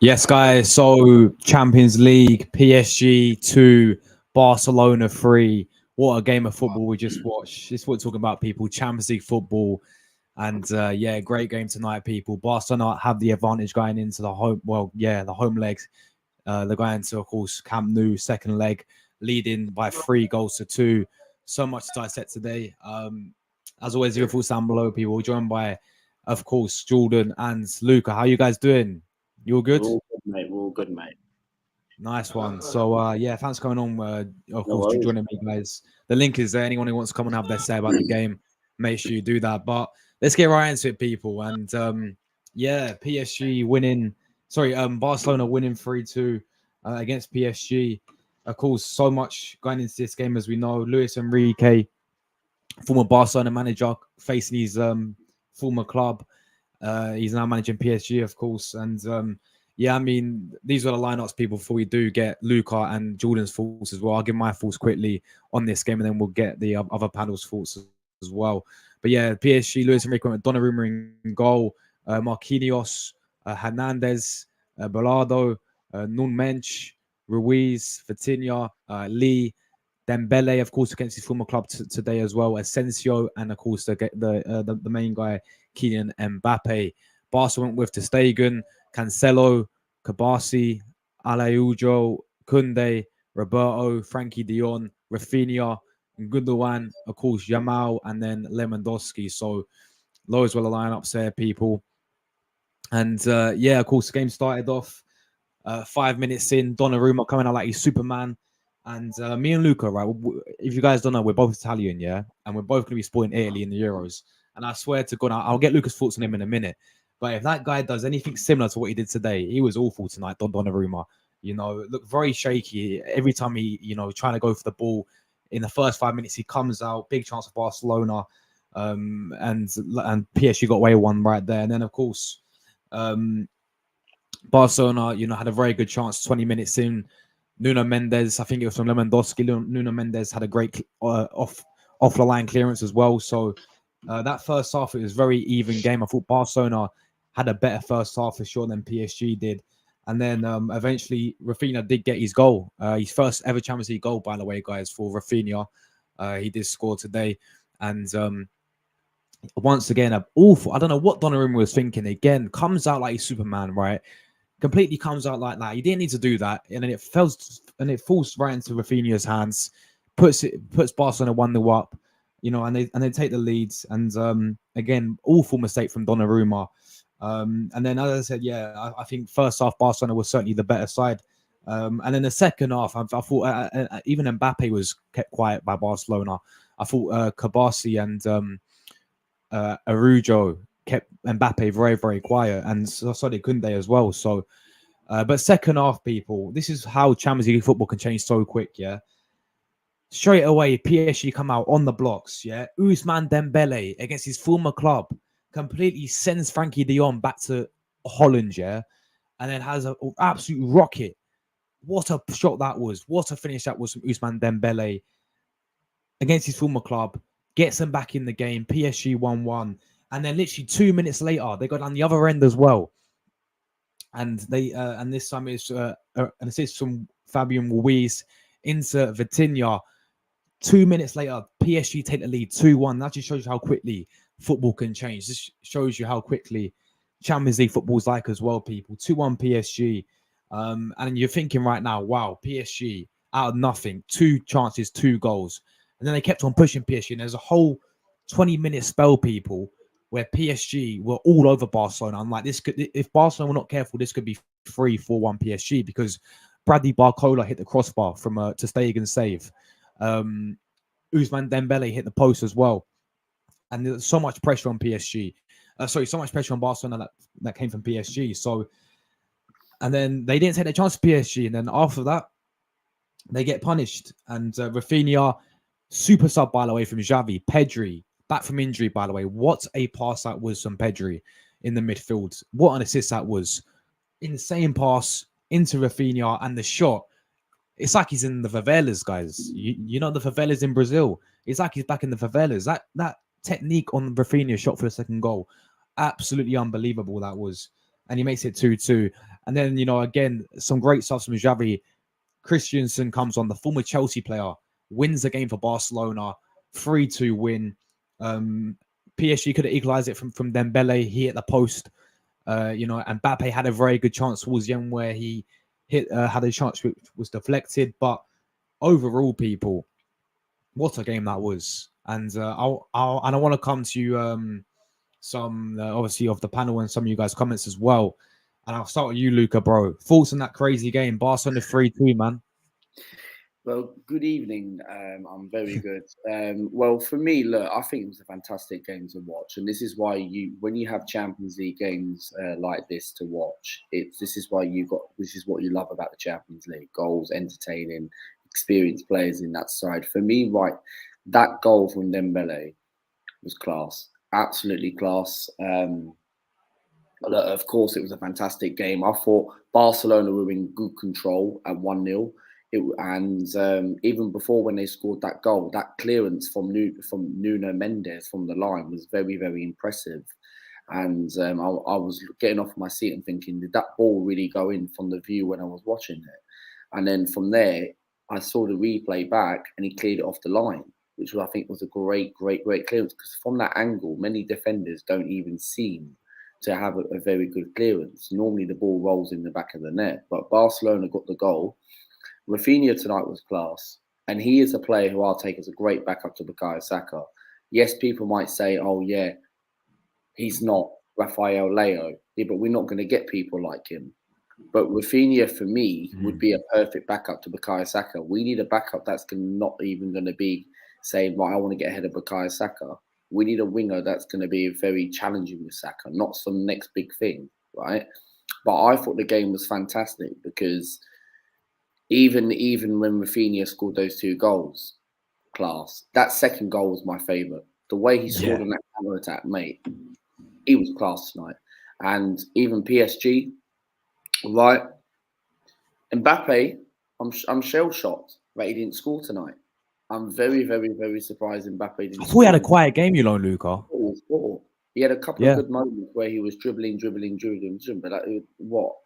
Yes, guys. So Champions League, PSG 2, Barcelona 3. What a game of football we just watched. This is what we're talking about, people. Champions League football. And yeah, great game tonight, people. Barcelona have the advantage going into the home. Well, yeah, the home legs. They're going to, of course, Camp Nou, second leg, leading by 3 goals to 2. So much to dissect today. As always, your thoughts down below, people. We're joined by, of course, Jordan and Luca. How you guys doing? You all We're good? all good, mate. We're all good, mate. Nice one. So yeah, thanks for coming on. Of No course, worries. joining me, guys. The link is there. Anyone who wants to come and have their say about the game, make sure you do that. But let's get right into it, people. And yeah, PSG winning. Sorry, Barcelona winning 3-2 against PSG. Of course, so much going into this game, as we know. Luis Enrique, former Barcelona manager, facing his former club. He's now managing PSG, of course. And yeah, I mean, these are the lineups, people, before we do get Luca and Jordan's thoughts as well. I'll give my thoughts quickly on this game and then we'll get the other panel's thoughts as well. But yeah, PSG, Luis Enrique went with Donnarumma in goal, Marquinhos, Hernandez, Bellardo, Mensch, Ruiz, Vitinha, Lee, Dembele, of course, against his former club today as well. Asensio, and of course the main guy, Kylian Mbappe. Barca went with Ter Stegen, Cancelo, Kabasi, Alaujo, Kunde, Roberto, Frankie Dion, Rafinha, Gundogan, of course, Yamal, and then Lewandowski. So loads were the lineups there, people. And yeah, of course, the game started off 5 minutes in, Donnarumma coming out like he's Superman. And me and Luca, right? If you guys don't know, we're both Italian, yeah, and we're both going to be supporting Italy in the Euros. And I swear to God, I'll get Lucas' thoughts on him in a minute. But if that guy does anything similar to what he did today, he was awful tonight, Donnarumma. You know, looked very shaky every time he, trying to go for the ball. In the first 5 minutes, he comes out, big chance for Barcelona, and PSG got away with one right there. And then, of course, um, Barcelona, had a very good chance 20 minutes in. Nuno Mendes, I think it was from Lewandowski. Nuno Mendes had a great off the line clearance as well. So that first half, it was very even game. I thought Barcelona had a better first half for sure than PSG did. And then eventually Rafinha did get his goal. His first ever Champions League goal, by the way, guys, for Rafinha. He did score today. And once again, awful. I don't know what Donnarumma was thinking. Again, comes out like he's Superman, right? Completely comes out like that. He didn't need to do that, and then it falls right into Rafinha's hands, puts Barcelona 1-0 up, and they take the leads. And again, awful mistake from Donnarumma. And then, as I said, yeah, I think first half Barcelona was certainly the better side. And then the second half, I thought even Mbappe was kept quiet by Barcelona. I thought Kabasi and Arujo kept Mbappe very, very quiet, and so did Kunde as well. So, but second half, people, this is how Champions League football can change so quick. Yeah, straight away, PSG come out on the blocks. Yeah, Ousmane Dembele against his former club completely sends Frankie De Jong back to Holland. Yeah, and then has an absolute rocket. What a shot that was! What a finish that was from Ousmane Dembele against his former club. Gets them back in the game. PSG 1-1. And then literally 2 minutes later, they got on the other end as well. And and this time it's an assist from Fabian Ruiz into Vitinha. 2 minutes later, PSG take the lead 2-1. That just shows you how quickly football can change. This shows you how quickly Champions League football's like as well, people. 2-1 PSG. And you're thinking right now, wow, PSG out of nothing, 2 chances, 2 goals. And then they kept on pushing PSG. And there's a whole 20-minute spell, people, where PSG were all over Barcelona. I'm like, this could, if Barcelona were not careful, this could be 3-4-1 PSG, because Bradley Barcola hit the crossbar from Ter Stegen save. Ousmane Dembele hit the post as well. And there's so much pressure on PSG. So much pressure on Barcelona that came from PSG. So, and then they didn't take the chance of PSG. And then after that, they get punished. And Rafinha, super sub, by the way, from Xavi. Pedri, back from injury, by the way. What a pass that was from Pedri in the midfield. What an assist that was. Insane pass into Rafinha, and the shot. It's like he's in the favelas, guys. You know the favelas in Brazil. It's like he's back in the favelas. That technique on Rafinha shot for the second goal, absolutely unbelievable that was. and he makes it 2-2. And then, again, some great stuff from Xavi. Christensen comes on, the former Chelsea player, wins the game for Barcelona, 3-2 win. PSG could have equalized it from Dembele. He hit the post, and Mbappe had a very good chance towards the end where he had a chance which was deflected. But overall, people, what a game that was. And I want to come to you, some obviously of the panel and some of you guys' comments as well. And I'll start with you, Luca, bro. Thoughts on that crazy game? Barcelona 3-2, man. Well, good evening. I'm very good. Well, for me, look, I think it was a fantastic game to watch, and this is why when you have Champions League games like this to watch, this is why this is what you love about the Champions League: goals, entertaining, experienced players in that side. For me, right, that goal from Dembele was class, absolutely class. Of course, it was a fantastic game. I thought Barcelona were in good control at 1-0. Even before when they scored that goal, that clearance from Nuno Mendes from the line was very, very impressive. And I was getting off my seat and thinking, did that ball really go in from the view when I was watching it? And then from there, I saw the replay back and he cleared it off the line, which I think was a great, great, great clearance. Because from that angle, many defenders don't even seem to have a very good clearance. Normally the ball rolls in the back of the net, but Barcelona got the goal. Rafinha tonight was class, and he is a player who I'll take as a great backup to Bukayo Saka. Yes, people might say, "Oh yeah, he's not Rafael Leo," yeah, but we're not going to get people like him. But Rafinha, for me, would be a perfect backup to Bukayo Saka. We need a backup that's not even going to be saying, "Right, I want to get ahead of Bukayo Saka." We need a winger that's going to be very challenging with Saka, not some next big thing, right? But I thought the game was fantastic because even when Rafinha scored those two goals, class. That second goal was my favourite. The way he scored on that counter attack, mate, he was class tonight. And even PSG, right? Mbappe, I'm shell shocked that he didn't score tonight. I'm very, very, very surprised Mbappe I didn't thought he had score. a quiet game, Luca. He had a couple of Yeah. good moments where he was dribbling, but what?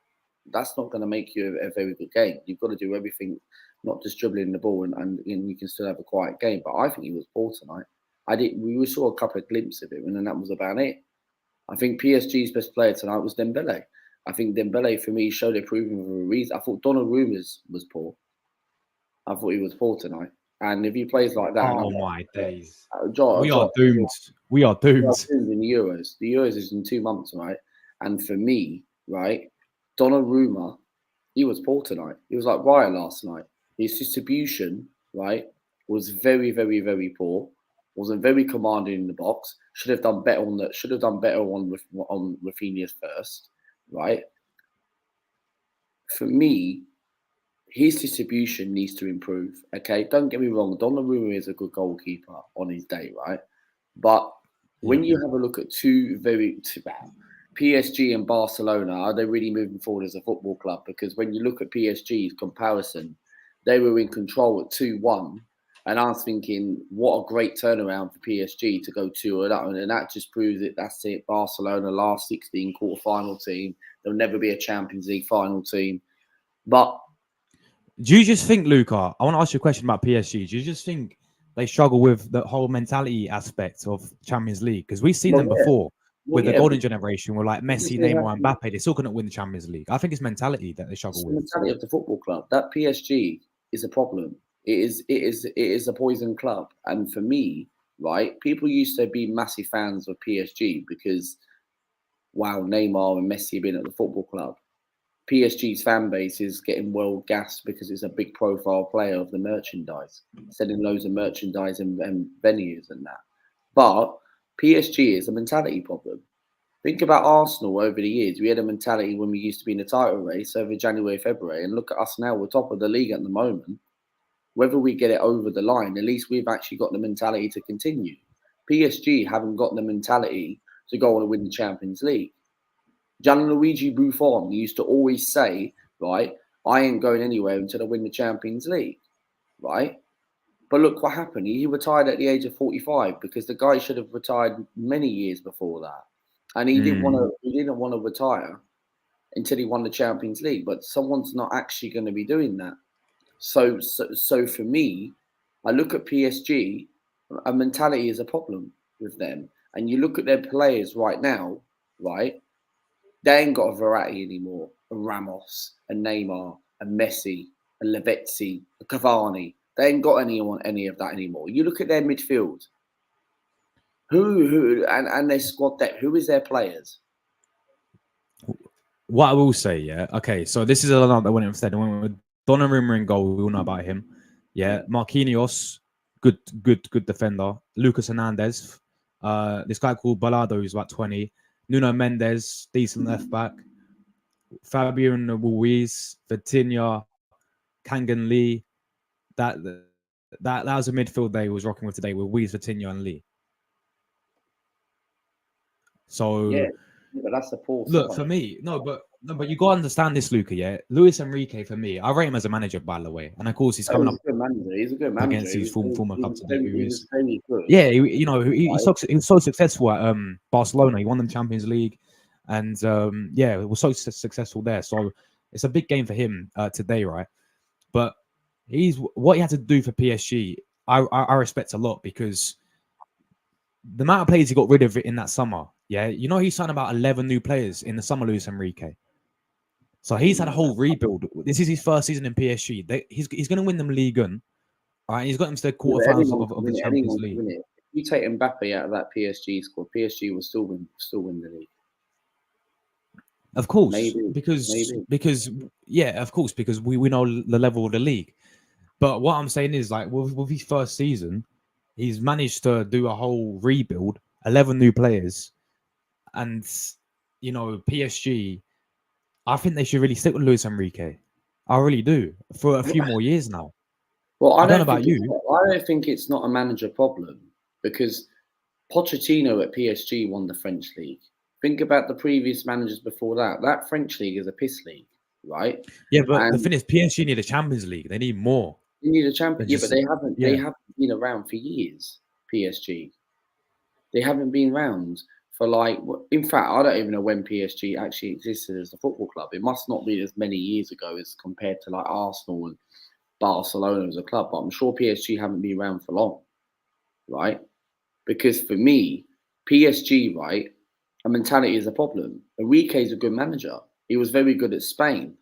That's not going to make you a very good game. You've got to do everything, not just dribbling the ball, and you can still have a quiet game. But I think he was poor tonight. We saw a couple of glimpses of it, and then that was about it. I think PSG's best player tonight was Dembele. I think Dembele, for me, showed it proving for a reason. I thought Donnarumma was poor. I thought he was poor tonight. And if he plays like that, and Oh my days. Jota, We are doomed. We are doomed. in the Euros. The Euros is in 2 months, right? And for me, right, Donnarumma, he was poor tonight. He was like Raya last night. His distribution, right, was very, very, very poor. Wasn't very commanding in the box. Should have done better on that. Should have done better on Rafinha's first, right? For me, his distribution needs to improve. Okay, don't get me wrong. Donnarumma is a good goalkeeper on his day, right? But when you have a look at two bad PSG and Barcelona, are they really moving forward as a football club? Because when you look at PSG's comparison, they were in control at 2-1. And I was thinking, what a great turnaround for PSG to go 2-0. And that just proves it. That's it. Barcelona, last 16 quarter-final team. There'll never be a Champions League final team. But do you just think, Luca, I want to ask you a question about PSG. Do you just think they struggle with the whole mentality aspect of Champions League? Because we've seen them before with the golden generation, with like Messi, Neymar, and Mbappe. They still couldn't win the Champions League. I think it's mentality that they struggle it's with. the mentality of the football club. That PSG is a problem. It is a poison club. And for me, right, people used to be massive fans of PSG because wow, Neymar and Messi have been at the football club. PSG's fan base is getting well gassed because it's a big profile player of the merchandise, selling loads of merchandise and venues and that. But PSG is a mentality problem. Think about Arsenal over the years. We had a mentality when we used to be in the title race over January, February, and look at us now. We're top of the league at the moment. Whether we get it over the line, at least we've actually got the mentality to continue. PSG haven't got the mentality to go on and win the Champions League. Gianluigi Buffon used to always say, right, I ain't going anywhere until I win the Champions League, right? But look what happened. He retired at the age of 45 because the guy should have retired many years before that. And he didn't want to retire until he won the Champions League. But someone's not actually going to be doing that. So for me, I look at PSG. A mentality is a problem with them, and you look at their players right now, right? They ain't got a Verratti anymore, a Ramos, a Neymar, a Messi, a Lavezzi, a Cavani. They ain't got any of that anymore. You look at their midfield. And their squad depth. Who is their players? What I will say, yeah, okay, so this is a lot that went instead. They went with Donnarumma in goal. We all know about him. Yeah, Marquinhos, good defender. Lucas Hernandez, this guy called Balado, who's about 20. Nuno Mendes, decent left back. Fabian Ruiz, Vitinha, Kangan Lee. That was a midfield they was rocking with today with Ruiz, Vitinha, and Lee. So yeah, but that's a poor look side. for me. No, but you gotta understand this, Luca. Yeah, Luis Enrique for me, I rate him as a manager, by the way, and of course he's coming up He's a good manager. against his former club today. He was very good. Yeah, he was so successful at Barcelona. He won the Champions League, and yeah, it was so successful there. So it's a big game for him today, right? But what he had to do for PSG. I respect a lot because the amount of players he got rid of in that summer. Yeah, he signed about 11 new players in the summer, Luis Enrique. So he's had a whole rebuild. This is his first season in PSG. He's going to win them Ligue 1. All right, he's got him to the quarterfinals of the Champions League. If you take Mbappe out of that PSG squad, PSG will still win the league. Of course, because yeah, of course, because we know the level of the league. But what I'm saying is, like, with his first season, he's managed to do a whole rebuild, 11 new players, and PSG. I think they should really stick with Luis Enrique. I really do for a few more years now. Well, I don't know about you. I don't think it's not a manager problem because Pochettino at PSG won the French league. Think about the previous managers before that. That French league is a piss league, right? Yeah, but the thing is, PSG need a Champions League. They need more. They need a champion. Yeah, but they haven't. Yeah. They haven't been around for years. PSG. They haven't been around for in fact, I don't even know when PSG actually existed as a football club. It must not be as many years ago as compared to like Arsenal and Barcelona as a club. But I'm sure PSG haven't been around for long, right? Because for me, PSG, right, a mentality is a problem. Enrique is a good manager. He was very good at Spain.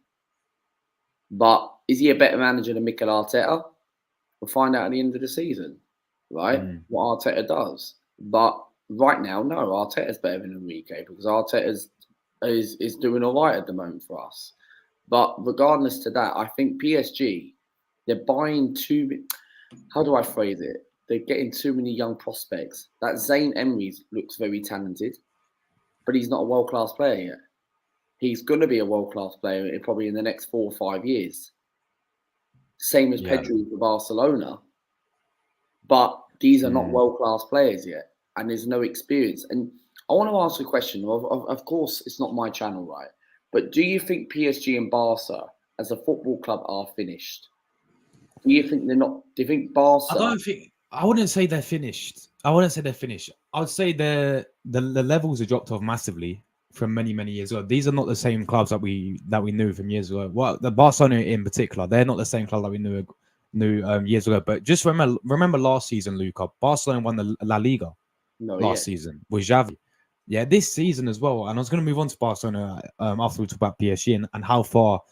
But is he a better manager than Mikel Arteta? We'll find out at the end of the season, right? What Arteta does. But right now, no, Arteta's better than Enrique because Arteta is doing all right at the moment for us. But regardless to that, I think PSG, they're buying how do I phrase it? They're getting too many young prospects. That Zayn Emery looks very talented, but he's not a world-class player yet. He's going to be a world-class player probably in the next 4 or 5 years. Same as Pedri for Barcelona. But these are not world-class players yet, and there's no experience. And I want to ask a question. Of course, it's not my channel, right? But do you think PSG and Barca as a football club are finished? Do you think they're not? Do you think Barca? I wouldn't say they're finished. I would say the levels have dropped off massively from many years ago. These are not the same clubs that we knew from years ago. Well, the Barcelona in particular, they're not the same club that we knew years ago. But just remember last season, Luca, Barcelona won the La Liga last season with Xavi. Yeah, this season as well. And I was going to move on to Barcelona after we talk about PSG and how far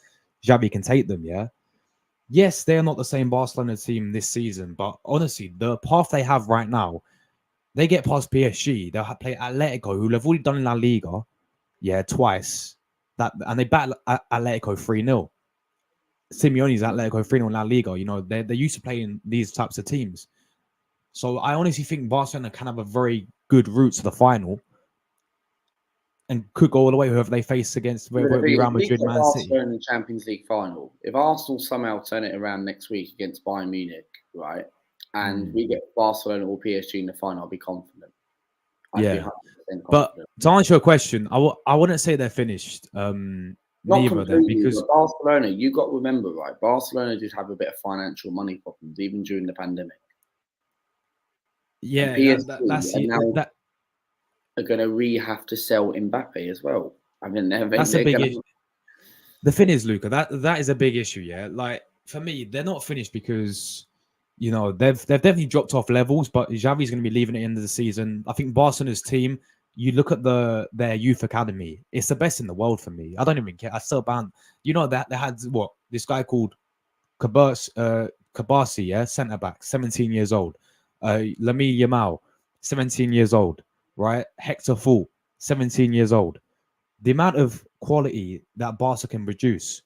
Xavi can take them. Yeah. Yes, they are not the same Barcelona team this season, but honestly, the path they have right now, they get past PSG. They'll play Atletico, who they've already done in La Liga, twice. And they battle Atletico 3-0. Simeone's Atletico 3-0 in La Liga. They're used to playing these types of teams. So I honestly think Barcelona can have a very good route to the final and could go all the way whoever they face against Real Madrid, Man City. In the Champions League final, if Arsenal somehow turn it around next week against Bayern Munich, right, and we get Barcelona or PSG in the final, I'll be confident. I'd be 100% confident. But to answer your question, I wouldn't say they're finished. Not completely, because Barcelona, you got to remember, right? Barcelona did have a bit of financial money problems even during the pandemic. Yeah, that are going to have to sell Mbappe as well. I mean, that's a big issue. The thing is, Luca, that is a big issue. Yeah, like for me, they're not finished because they've definitely dropped off levels. But Xavi's going to be leaving at the end of the season. I think Barcelona's team. You look at their youth academy; it's the best in the world for me. I don't even care. I still ban. That they had what this guy called Kabasi, yeah, centre back, 17 years old. Lami Yamal, 17 years old, right? Hector Full, 17 years old. The amount of quality that Barca can produce,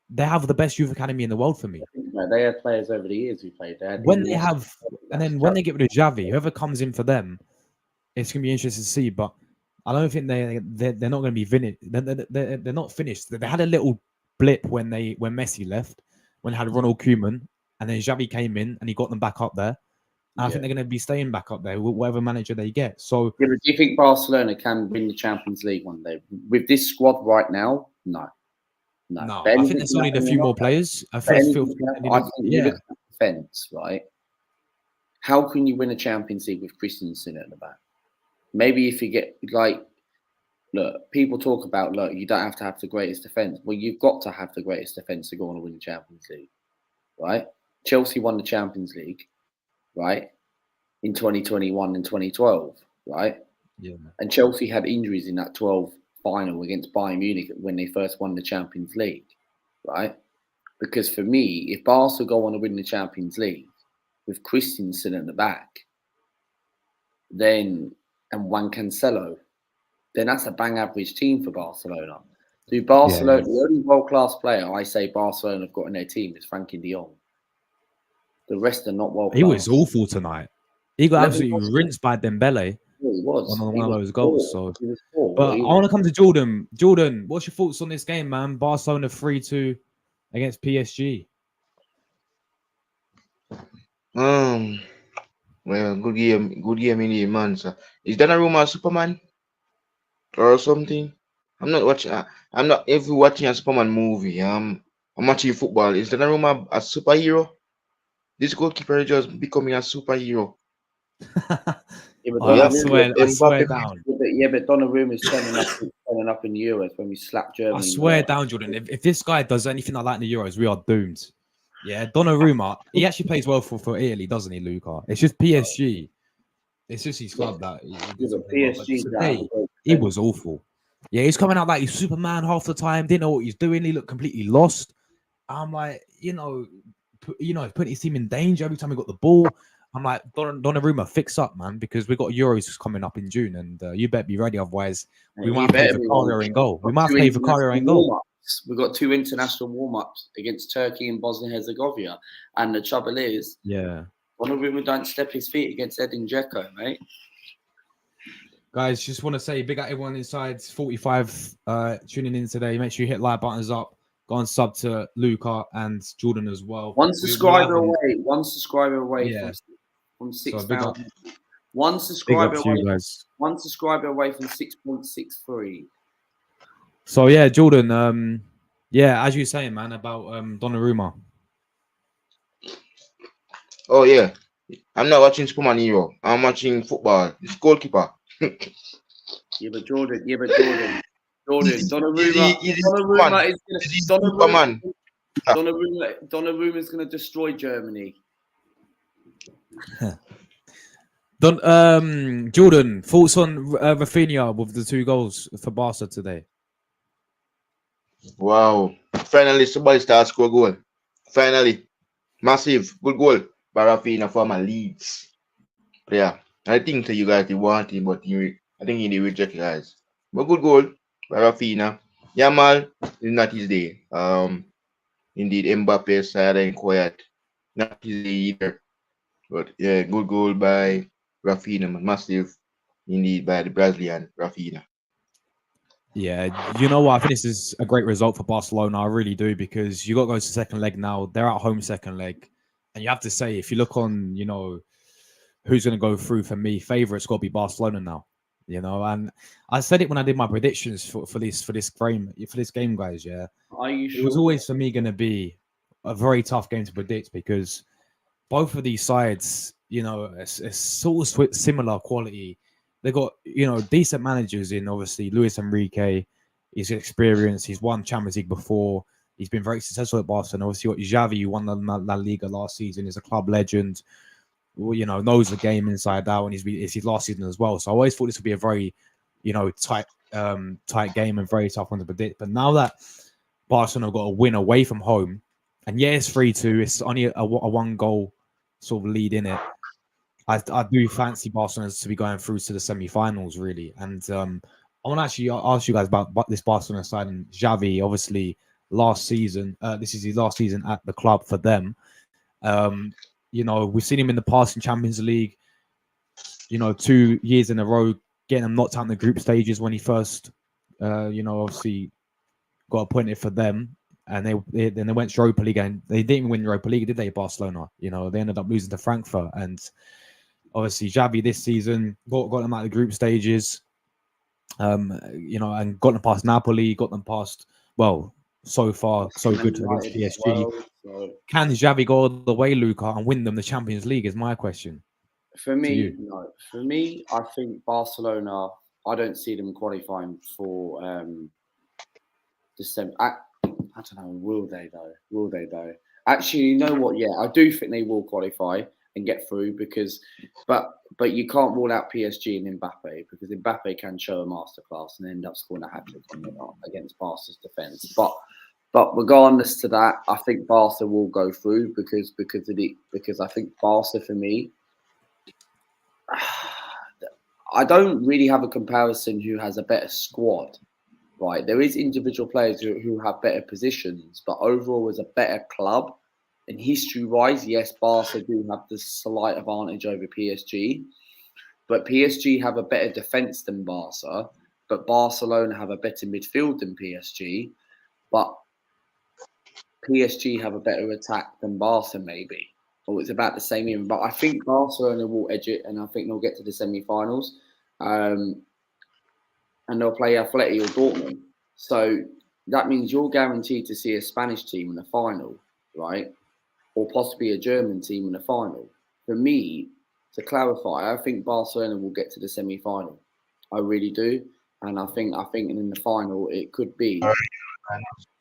they have the best youth academy in the world for me. They had players over the years who played. They had When they have, and then when they get rid of Xavi, whoever comes in for them, it's gonna be interesting to see. But I don't think they're not gonna be finished. They're not finished. They had a little blip when Messi left, when they had Ronald Koeman, and then Xavi came in and he got them back up there. And I think they're going to be staying back up there, whatever manager they get. So, do you think Barcelona can win the Champions League one day with this squad right now? No. I think there's only a few more players. I think you look at the defense, right? How can you win a Champions League with Christensen at the back? Maybe if you get look, people talk about you don't have to have the greatest defense. Well, you've got to have the greatest defense to go on and win the Champions League, right? Chelsea won the Champions League, right, in 2021 and 2012, right? Yeah. And Chelsea had injuries in that 12 final against Bayern Munich when they first won the Champions League, right? Because for me, if Barca go on to win the Champions League with Christensen at the back, and Juan Cancelo, then that's a bang average team for Barcelona. The only world-class player I say Barcelona have got in their team is Frankie de Jong. The rest are not world-class. He was awful tonight. He got absolutely rinsed by Dembele. He was. On one of those goals. But I want to come to Jordan. Jordan, what's your thoughts on this game, man? Barcelona 3-2 against PSG. Well, good game in the man. Sir. Is Donnarumma Superman or something? I'm not watching. I'm not every watching a Superman movie. I'm watching football. Is Donnarumma a superhero? This goalkeeper is just becoming a superhero. I swear down. But Donnarumma is turning up in the Euros when we slap Germany. I swear down, Jordan. If this guy does anything like that in the Euros, we are doomed. Yeah, Donnarumma, he actually plays well for Italy, doesn't he, Luca? It's just PSG. It's just his club that he was awful. Yeah, he's coming out like he's Superman half the time. Didn't know what he's doing. He looked completely lost. I'm like, putting his team in danger every time he got the ball. I'm like, Donnarumma, fix up, man, because we've got Euros coming up in June, and you better be ready. Otherwise, we might play Vicario in goal. We might play Vicario in goal. We've got 2 international warm-ups against Turkey and Bosnia and Herzegovina. And the trouble is, Donnarumma don't step his feet against Edin Dzeko, mate. Guys, just want to say big up everyone inside 45 tuning in today. Make sure you hit like buttons up. Go and sub to Luca and Jordan as well. One subscriber away from 6,000. One subscriber away from 6.63. So yeah, Jordan. As you were saying, man, about Donnarumma. Oh yeah, I'm not watching Superman Hero. I'm watching football. It's goalkeeper. Jordan. Donnarumma is going to destroy Germany. Jordan, thoughts on Rafinha with the 2 goals for Barca today? Wow! Finally, somebody starts score goal. Finally, massive good goal by Rafinha for my Leeds. Yeah, I think that you guys want him, but I think he did reject you guys. But good goal by Rafinha. Yamal is not his day. Indeed, Mbappe side and quiet. Not his day either. But yeah, good goal by Rafinha. Massive indeed by the Brazilian Rafinha. Yeah, you know what? I think this is a great result for Barcelona. I really do, because you got to go to second leg now. They're at home second leg. And you have to say, if you look on, who's going to go through for me, favourite's got to be Barcelona now. And I said it when I did my predictions for this game, guys. Yeah, it was always for me going to be a very tough game to predict, because both of these sides, it's sort of similar quality. They got decent managers in, obviously Luis Enrique, He's experienced. He's won Champions League before. He's been very successful at Barcelona. Obviously, what Xavi, who won the La Liga last season, is a club legend. Well, knows the game inside out, and it's his last season as well. So I always thought this would be a very, tight game and very tough one to predict. But now that Barcelona got a win away from home, and yeah, it's 3-2. It's only a one goal sort of lead in it. I do fancy Barcelona to be going through to the semi-finals, really. And I want to actually ask you guys about this Barcelona side and Xavi. Obviously, last season, this is his last season at the club for them. We've seen him in the past in Champions League. 2 years in a row, getting them knocked out in the group stages when he first, obviously got appointed for them. And then they went to Europa League, and they didn't even win Europa League, did they, Barcelona? They ended up losing to Frankfurt. And obviously, Xavi this season got them out of the group stages, and got them past Napoli, got them past, well, so far, so good against PSG. Well, so. Can Xavi go all the way, Luca, and win them the Champions League is my question. For me, no. For me, I think Barcelona, I don't see them qualifying for December. I don't know, will they though? Actually, you know what? Yeah, I do think they will qualify and get through but you can't rule out PSG and Mbappe, because Mbappe can show a masterclass and end up scoring a hat-trick against Barca's defence. But regardless to that, I think Barca will go through because I think Barca, for me, I don't really have a comparison who has a better squad. Right, there is individual players who have better positions, but overall as a better club, and history-wise, yes, Barca do have the slight advantage over PSG, but PSG have a better defence than Barca, but Barcelona have a better midfield than PSG, but PSG have a better attack than Barca maybe, or it's about the same even. But I think Barcelona will edge it, and I think they'll get to the semi-finals. And they'll play Atleti or Dortmund. So that means you're guaranteed to see a Spanish team in the final, right? Or possibly a German team in the final. For me, to clarify, I think Barcelona will get to the semi-final. I really do. And I think in the final, it could be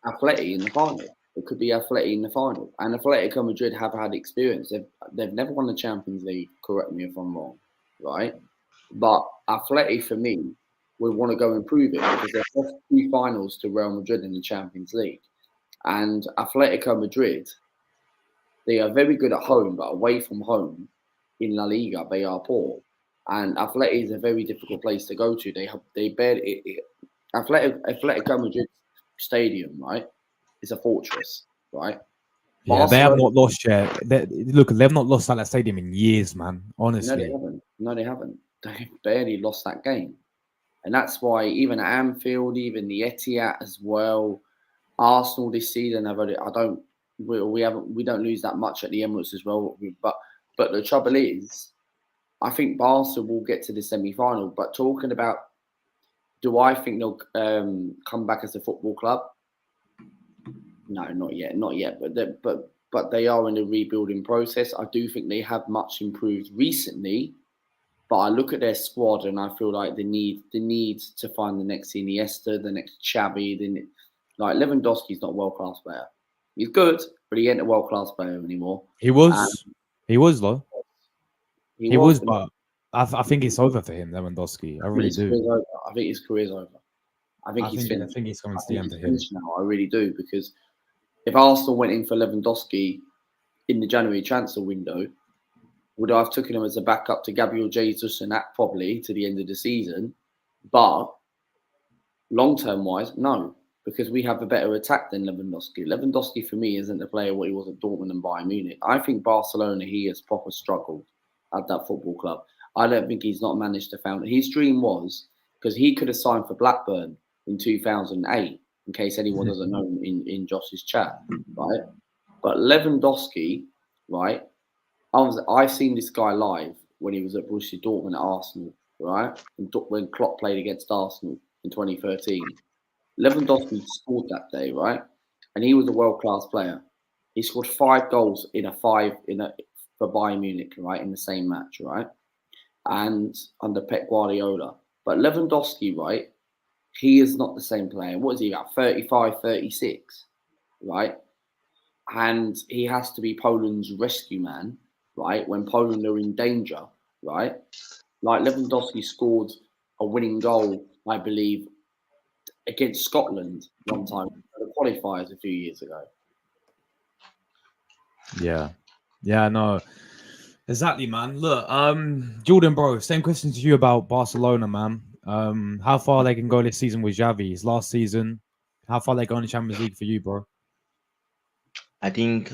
Atleti in the final. It could be Atleti in the final. And Atletico Madrid have had experience. They've never won the Champions League, correct me if I'm wrong, right? But Atleti, for me, we want to go and prove it, because they've lost 2 finals to Real Madrid in the Champions League. And Atletico Madrid, they are very good at home, but away from home in La Liga, they are poor. And Atleti is a very difficult place to go to. Atletico Madrid Stadium, right, is a fortress, right? Yeah, Barcelona, they have not lost yet. They've not lost at that stadium in years, man. Honestly, No, they haven't. They barely lost that game. And that's why even at Anfield, even the Etihad as well, Arsenal this season, we don't lose that much at the Emirates as well. But the trouble is, I think Barca will get to the semi-final. But talking about, do I think they'll come back as a football club? No, not yet. But they are in the rebuilding process. I do think they have much improved recently. But I look at their squad and I feel like they need to find the next Iniesta, the next Xavi. Like Lewandowski's not a world-class player. He's good, but he ain't a world-class player anymore. He was though. He was, but I think it's over for him, Lewandowski. I really do. I think his career's over. I think he's finished. I think he's coming to the end of him now. I really do, because if Arsenal went in for Lewandowski in the January transfer window, would I have taken him as a backup to Gabriel Jesus and that probably to the end of the season? But long-term wise, no, because we have a better attack than Lewandowski. Lewandowski, for me, isn't the player what he was at Dortmund and Bayern Munich. I think Barcelona, he has proper struggled at that football club. I don't think he's not managed to found it. His dream was, because he could have signed for Blackburn in 2008, in case anyone doesn't know in Josh's chat, right? But Lewandowski, right? I've seen this guy live when he was at Borussia Dortmund at Arsenal, right? When Klopp played against Arsenal in 2013. Lewandowski scored that day, right? And he was a world-class player. He scored 5 goals for Bayern Munich, right, in the same match, right? And under Pep Guardiola. But Lewandowski, right, he is not the same player. What is he about? 35, 36, right? And he has to be Poland's rescue man, right? When Poland are in danger, right? Like Lewandowski scored a winning goal, I believe, against Scotland one time, the qualifiers a few years ago. Yeah. Yeah, no. Exactly, man. Look, Jordan, bro, same question to you about Barcelona, man. How far they can go this season with Xavi? His last season. How far they go in the Champions League for you, bro? I think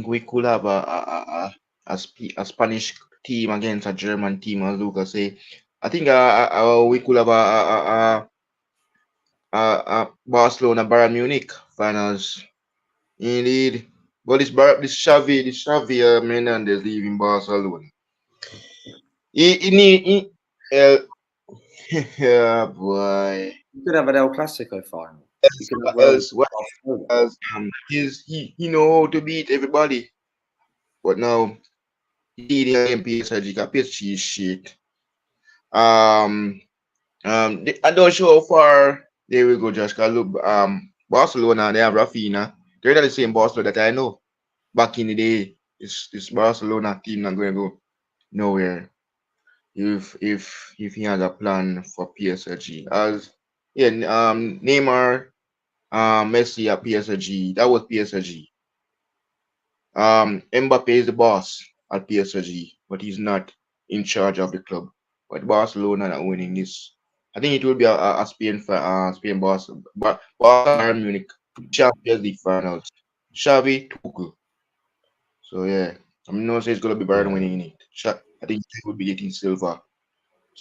we could have a Spanish team against a German team, as Lucas say. I think we could have a Barcelona Bayern Munich finals. Indeed. But this Xavi Menendez leaving Barcelona. Uh, yeah, boy. You could have an El Clasico final. You could have What Barcelona. else? He know how to beat everybody. But now he didn't PSG. PSG is shit. I don't show how far they will go, Josh. Cause look, Barcelona, they have Rafinha. They're not the same Barcelona that I know. Back in the day, this Barcelona team not going to go nowhere if he has a plan for PSG. As yeah, Neymar, Messi at PSG. That was PSG. Mbappe is the boss at PSG, but he's not in charge of the club. But Barcelona are winning this. I think it will be a Spain boss, but Bayern Munich Champions League finals. Xavi, Tuchel. So yeah, I'm not saying it's gonna be Bayern Yeah. winning it. I think he will be getting silver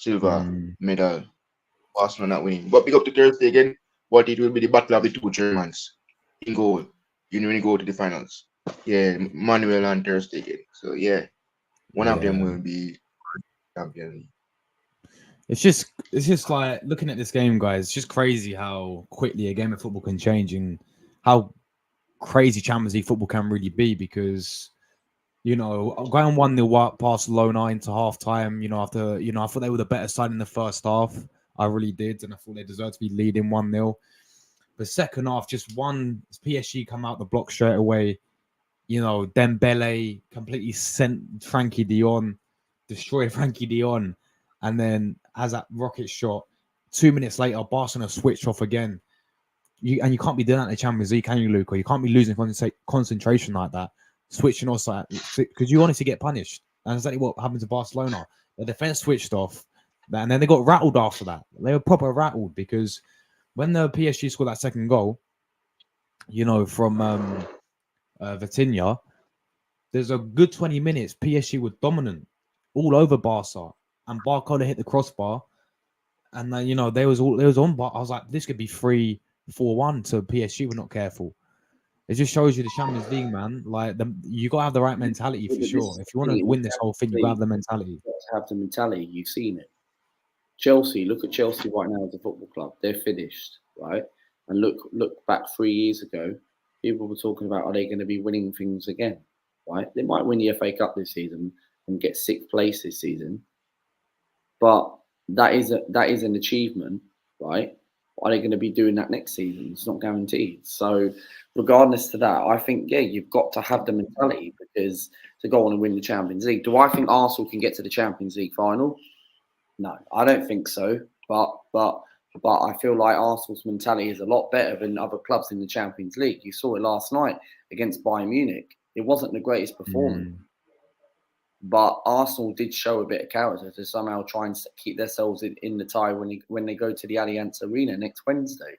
Mm, medal. Barcelona not winning, but big up to Thursday again. But it will be the battle of the two Germans in goal. You know when you go to the finals. Yeah, Manuel and Ter Stegen. So yeah, one of them yeah. will be champion. It's just like looking at this game, guys. It's just crazy how quickly a game of football can change and how crazy Champions League football can really be because going 1-0 up Barcelona into half time, after I thought they were the better side in the first half. I really did, and I thought they deserved to be leading 1-0. But second half, just one PSG come out the block straight away. Dembele completely sent Frankie de Jong, destroyed Frankie de Jong, and then has that rocket shot. 2 minutes later, Barcelona switched off again. You can't be doing that in the Champions League, can you, Luca? You can't be losing concentration like that, switching off because you honestly get punished. And that's exactly what happened to Barcelona. The defense switched off, and then they got rattled after that. They were proper rattled because when the PSG scored that second goal, from Vitinha, there's a good 20 minutes. PSG were dominant all over Barca, and Barcola hit the crossbar, and then they was on. But I was like, this could be 3-4-1 to PSG. We're not careful. It just shows you the Champions League, man. Like you gotta have the right mentality for sure. If you want to win this whole thing, you gotta have the mentality. You have the mentality. You've seen it. Chelsea, look at Chelsea right now as a football club. They're finished, right? And look back 3 years ago. People were talking about, are they going to be winning things again? Right? They might win the FA Cup this season and get sixth place this season, but that is an achievement, right? Are they going to be doing that next season? It's not guaranteed. So, regardless to that, I think you've got to have the mentality because to go on and win the Champions League. Do I think Arsenal can get to the Champions League final? No, I don't think so. But I feel like Arsenal's mentality is a lot better than other clubs in the Champions League. You saw it last night against Bayern Munich. It wasn't the greatest performance, but Arsenal did show a bit of character to somehow try and keep themselves in the tie when they go to the Allianz Arena next Wednesday.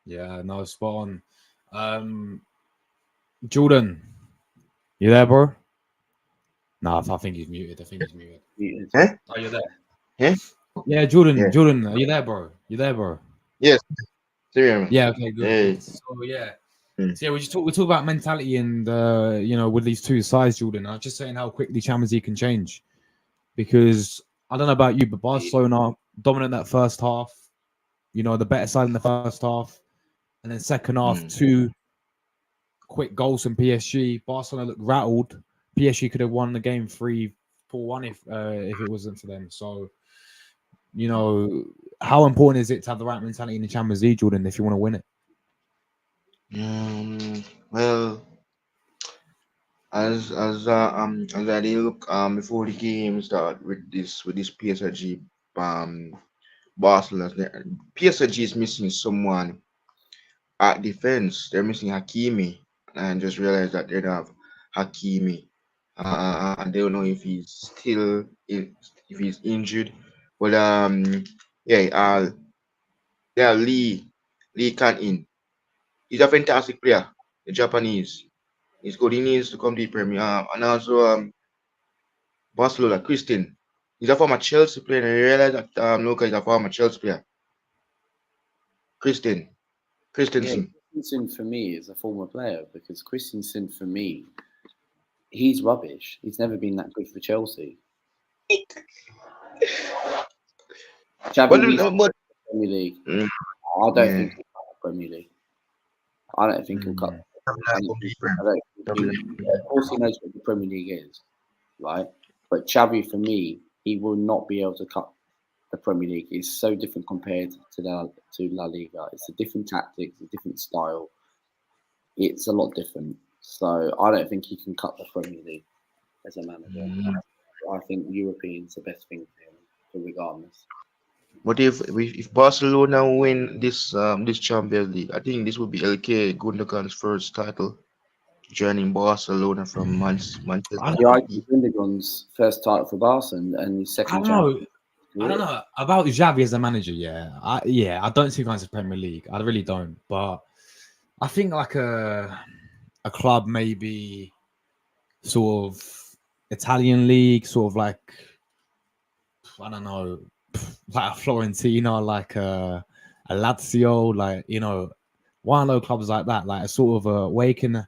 Yeah, no, spot on. Jordan, you there, bro? No, I think he's muted. Huh? Oh, you're there. Yeah? Yeah, Jordan. Yeah. Jordan, are you there, bro? Yes. Serious. Yeah. Okay. Good. Hey. So yeah. Mm. So yeah, we talk about mentality and with these two sides, Jordan. I was just saying how quickly Champions League can change because I don't know about you, but Barcelona dominant that first half. The better side in the first half, and then second half 2 quick goals from PSG. Barcelona looked rattled. PSG could have won the game 3-4-1 if it wasn't for them. So you know, how important is it to have the right mentality in the Champions League, Jordan, if you want to win it? Well, as I did look before the game start with this PSG Barcelona, PSG is missing someone at defense. They're missing Hakimi, and just realized that they don't have Hakimi. And they don't know if he's still if he's injured. But yeah, yeah, Lee Kan In. He's a fantastic player. The Japanese. He's good. He needs to come to the Premier. And also Barcelona, Christian. He's a former Chelsea player. And I realize that Luka is a former Chelsea player. Yeah, Christensen. Christensen for me is a former player because Christensen for me, he's rubbish. He's never been that good for Chelsea. Xavi But, needs to but Premier League. mm, I don't yeah. think he'll cut the Premier League. I don't think he'll cut. I don't think of course, he knows what the Premier League is, right? But Xavi, for me, he will not be able to cut the Premier League. It's so different compared to La Liga. It's a different tactics, a different style. It's a lot different. So I don't think he can cut the Premier League as a manager. I think European's the best thing for him, regardless. But if Barcelona win this Champions League, I think this will be LK Gundogan's first title, joining Barcelona from Manchester I Yeah, I City. think Gundogan's first title for Barca and his second don't chance. know. I don't know about Xavi as a manager. I don't see guys in Premier League. I really don't. But I think like a club maybe sort of Italian league, sort of like I don't know, like a Florentina, like a Lazio, like one of those clubs like that, like a sort of a where he can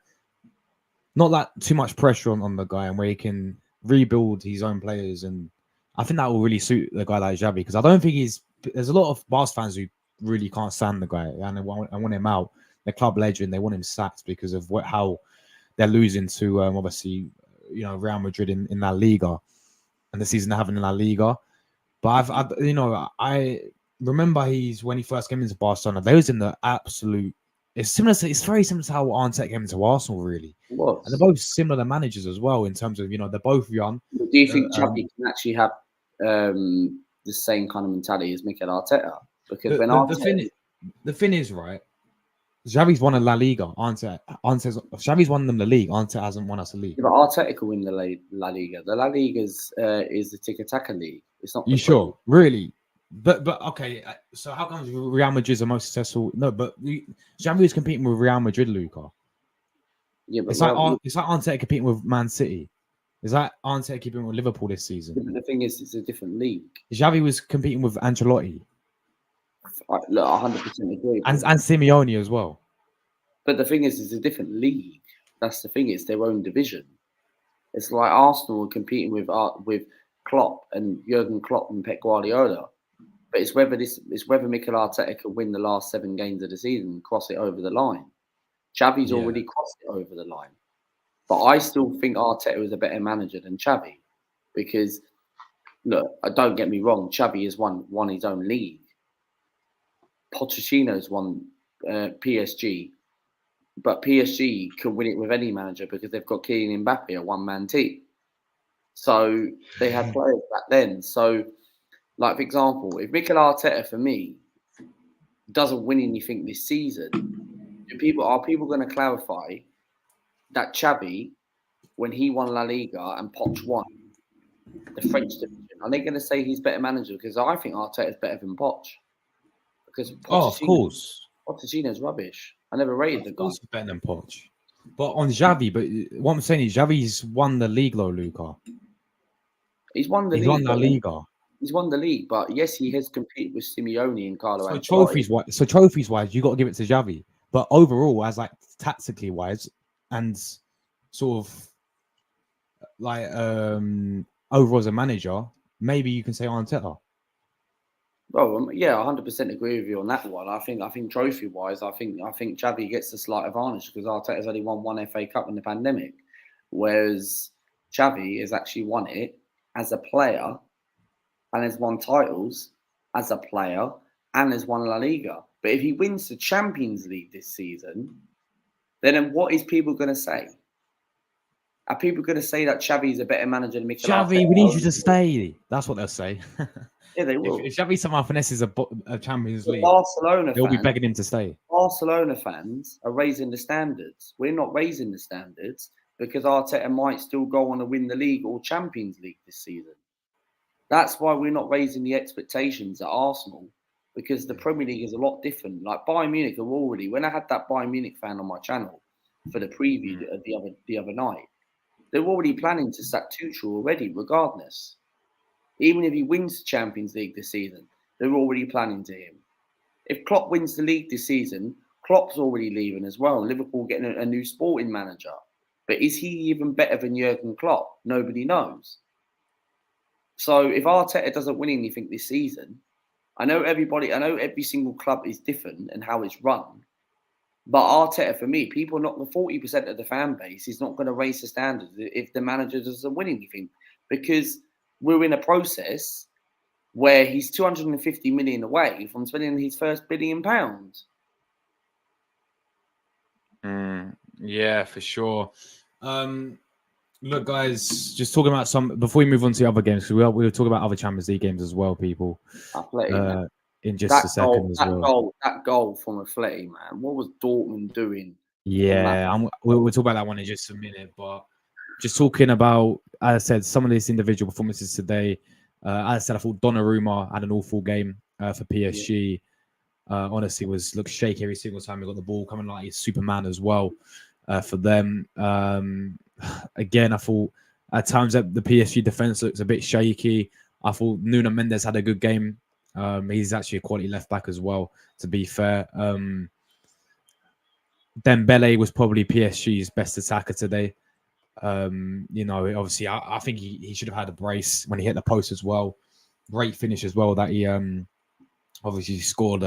not like too much pressure on the guy and where he can rebuild his own players. And I think that will really suit the guy like Xavi because I don't think there's a lot of Barca fans who really can't stand the guy and they want him out. The club legend, they want him sacked because of how they're losing to obviously Real Madrid in La Liga and the season they're having in La Liga. But I remember when he first came into Barcelona, they was in the absolute. It's very similar to how Arteta came into Arsenal, really. What? And they're both similar managers as well in terms of they're both young. Do you think Xavi can actually have the same kind of mentality as Mikel Arteta? Because when The thing is, right, Xavi's won a La Liga. Xavi's won them the league. Arteta hasn't won us a league. But Arteta can win the La Liga. The La Liga is the Tiki-Taka league. It's not. You sure? Really? But okay. So how come Real Madrid's the most successful? No, but Xavi is competing with Real Madrid, Luca. Yeah, but it's like Arteta competing with Man City. Is that Arteta competing with Liverpool this season? Yeah, but the thing is, it's a different league. Xavi was competing with Ancelotti. Look, 100% agree. And Simeone as well. But the thing is, it's a different league. That's the thing. It's their own division. It's like Arsenal are competing with Klopp and Jurgen Klopp and Pep Guardiola. But it's whether Mikel Arteta can win the last 7 games of the season and cross it over the line. Xavi's already crossed it over the line. But I still think Arteta is a better manager than Xavi. Because, look, don't get me wrong, Xavi has won his own league. Pochettino's won PSG. But PSG can win it with any manager because they've got Kylian Mbappe, a one-man team. So they had players back then. So, like, for example, if Mikel Arteta, for me, doesn't win anything this season, are people going to clarify that Xavi, when he won La Liga and Poch won the French division, are they going to say he's better manager? Because I think Arteta is better than Poch. Because of course, Pochettino's rubbish. I never rated the guy. Of course, better than Poch. But on Xavi, what I'm saying is Xavi's won the league, though, Luca. He's won the league. Won La Liga. He's won the league, but yes, he has competed with Simeone and Carlo Ancelotti. Trophies wise, you got to give it to Xavi. But overall, as like tactically wise, and sort of like overall as a manager, maybe you can say Arteta. Well, yeah, 100% agree with you on that one. I think trophy wise, I think Xavi gets the slight advantage because Arteta's only won 1 FA Cup in the pandemic, whereas Xavi has actually won it as a player and has won titles as a player and has won La Liga. But if he wins the Champions League this season, then what is people going to say? Are people going to say that Xavi is a better manager than Mikel Arteta? Xavi, we need you to stay. That's what they'll say. Yeah, they will. If Xavi somehow finesses a Champions League, Barcelona they'll be fans, begging him to stay. Barcelona fans are raising the standards. We're not raising the standards because Arteta might still go on to win the league or Champions League this season. That's why we're not raising the expectations at Arsenal, because the Premier League is a lot different. Like Bayern Munich are already. When I had that Bayern Munich fan on my channel for the preview the other night, they're already planning to sack Tuchel already, regardless. Even if he wins the Champions League this season, they're already planning to him. If Klopp wins the league this season, Klopp's already leaving as well. Liverpool getting a new sporting manager. But is he even better than Jurgen Klopp? Nobody knows. So if Arteta doesn't win anything this season, I know every single club is different and how it's run. But Arteta, for me, people not the 40% of the fan base is not going to raise the standards if the manager doesn't win anything, because we're in a process where he's 250 million away from spending his first £1 billion. Yeah, for sure. Look, guys, just talking about some before we move on to the other games, because we'll talk about other Champions League games as well, people. In just a second as well. That goal from Atleti, man. What was Dortmund doing? Yeah, we'll talk about that one in just a minute. But just talking about, as I said, some of these individual performances today. As I said, I thought Donnarumma had an awful game for PSG. Honestly, looked shaky every single time he got the ball, coming like he's Superman as well for them. Again, I thought at times that the PSG defense looks a bit shaky. I thought Nuno Mendes had a good game. He's actually a quality left back as well, to be fair. Dembele was probably PSG's best attacker today. Obviously, I think he should have had a brace when he hit the post as well. Great finish as well that he obviously scored.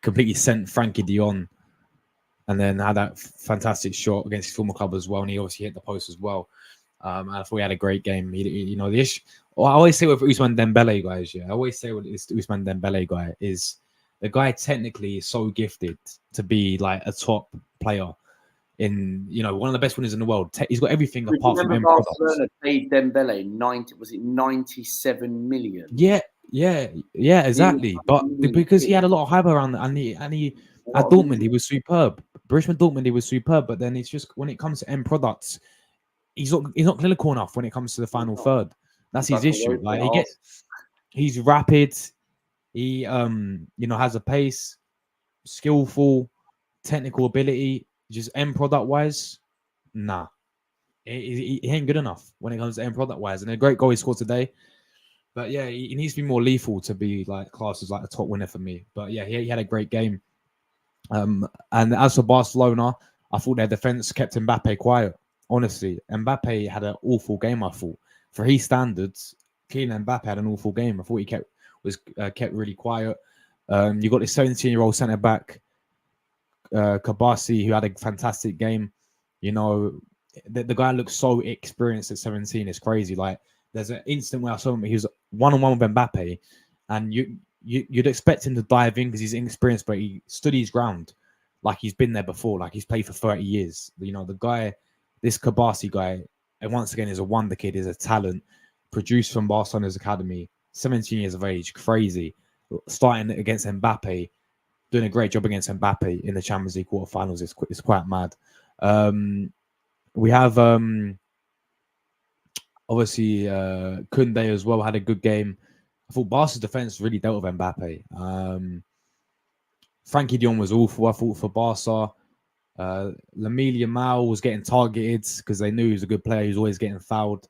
Completely sent Frankie de Jong, and then had that fantastic shot against his former club as well. And he obviously hit the post as well. I thought he had a great game. The issue. I always say with Ousmane Dembele, guys. Yeah, I always say with this Ousmane Dembele guy is the guy technically is so gifted to be like a top player in one of the best winners in the world. He's got everything apart from end products. Barcelona paid Dembele 97 million? Yeah, exactly. But because he had a lot of hype around, and he at Dortmund he was superb. Borussia Dortmund he was superb. But then it's just when it comes to end products, he's not clinical enough when it comes to the final third. That's his issue. Like he's rapid. He has a pace, skillful, technical ability. Just end product wise, nah, he ain't good enough when it comes to end product wise. And a great goal he scored today. But yeah, he needs to be more lethal to be like classed as like a top winner for me. But yeah, he had a great game. And as for Barcelona, I thought their defense kept Mbappe quiet. Honestly, Mbappe had an awful game. I thought for his standards, Kylian Mbappe had an awful game. I thought he kept really quiet. You got this 17-year-old centre back, Kabasi, who had a fantastic game. The guy looks so experienced at 17. It's crazy. Like there's an instant where I saw him. He was one-on-one with Mbappe, and you'd expect him to dive in because he's inexperienced, but he stood his ground like he's been there before. Like he's played for 30 years. The guy, this Kabasi guy, and once again is a wonder kid. Is a talent produced from Barcelona's academy. 17 years of age, crazy. Starting against Mbappe. Doing a great job against Mbappe in the Champions League quarterfinals. It's quite mad. We have obviously Koundé as well had a good game. I thought Barca's defense really dealt with Mbappe. Frankie de Jong was awful. I thought for Barca. Lamine Yamal was getting targeted because they knew he was a good player. He was always getting fouled.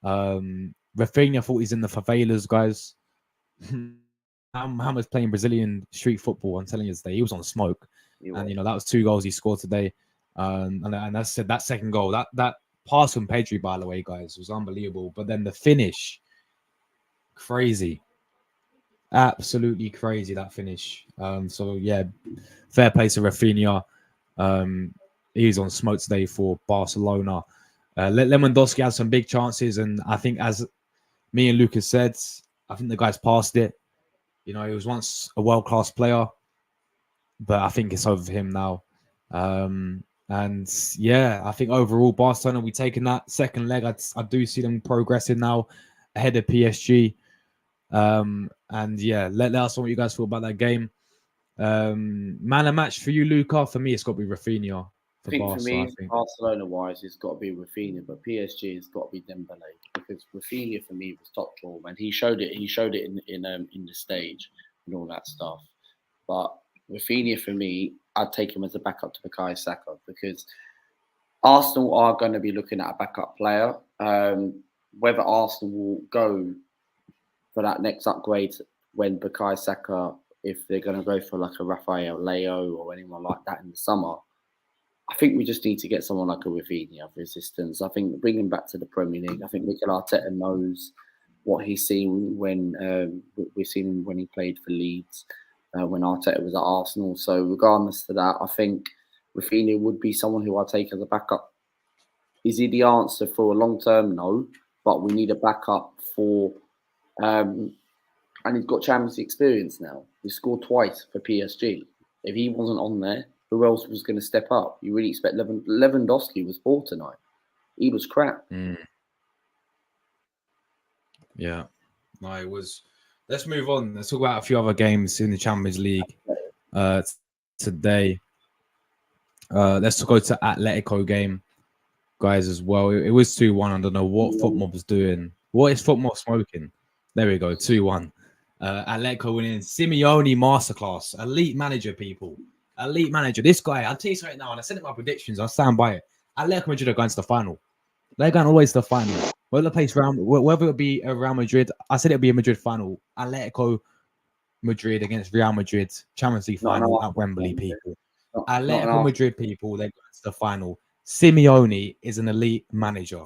Rafinha, I thought he's in the favelas, guys. Ham was playing Brazilian street football. I'm telling you today, he was on smoke, and that was 2 goals he scored today. And I said that second goal, that pass from Pedri, by the way, guys, was unbelievable. But then the finish, crazy, absolutely crazy. That finish. So yeah, fair play to Rafinha. He's on smoke today for Barcelona. Lewandowski had some big chances, and I think as me and Lucas said, I think the guy's passed it. You know, he was once a world-class player, but I think it's over him now. And yeah, I think overall Barcelona, we taking that second leg. I do see them progressing now ahead of PSG. And yeah, let us know what you guys feel about that game. Man of match for you, Luca. For me, it's got to be Rafinha I for think for Barca. I me, think. Barcelona-wise, it's got to be Rafinha, but PSG has got to be Dembele because Rafinha for me was top draw, man. He showed it. He showed it in the stage and all that stuff. But Rafinha for me, I'd take him as a backup to Bukayo Saka because Arsenal are going to be looking at a backup player. Whether Arsenal will go for that next upgrade when Bukayo Saka, if they're going to go for like a Rafael Leo or anyone like that in the summer, I think we just need to get someone like a Rafinha of resistance. I think bring him back to the Premier League. I think Mikel Arteta knows what he's seen when we've seen him when he played for Leeds, when Arteta was at Arsenal. So regardless of that, I think Rafinha would be someone who I take as a backup. Is he the answer for a long term? No, but we need a backup for. And he's got Champions League experience now. He scored twice for PSG. If he wasn't on there, who else was going to step up? You really expect Lewandowski was poor tonight. He was crap. Yeah, no, it was. Let's move on. Let's talk about a few other games in the Champions League today. Let's go to Atletico game, guys, as well. It was 2-1. I don't know what football was doing. What is football smoking? There we go, 2-1. Atletico winning. Simeone masterclass. Elite manager, people. Elite manager. This guy, I'll tell you something now, and I said it in my predictions. I'll stand by it. Atletico Madrid are going to the final. They're going always to the final. Whether it be a Real Madrid, I said it'll be a Madrid final. Atletico Madrid against Real Madrid, Champions League final at Wembley, people. Atletico Madrid, people, they're going to the final. Simeone is an elite manager.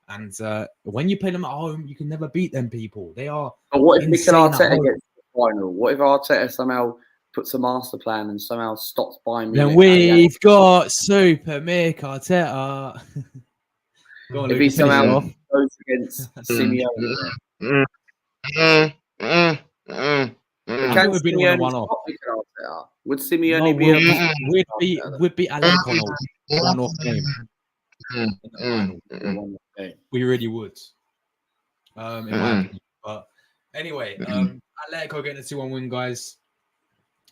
And when you play them at home, you can never beat them, people. They are. But what if Mikel Arteta gets to the final? What if Arteta somehow puts a master plan and somehow stops buying? Then we've got Super Mikel Arteta. Go on, if he somehow goes against Simeone, can Simeone stop Mikel Arteta? Would Simeone be able to? Would be Atletico on a one-off game. In the final. We really would. In my opinion. But anyway, Atletico getting a 2-1 win, guys.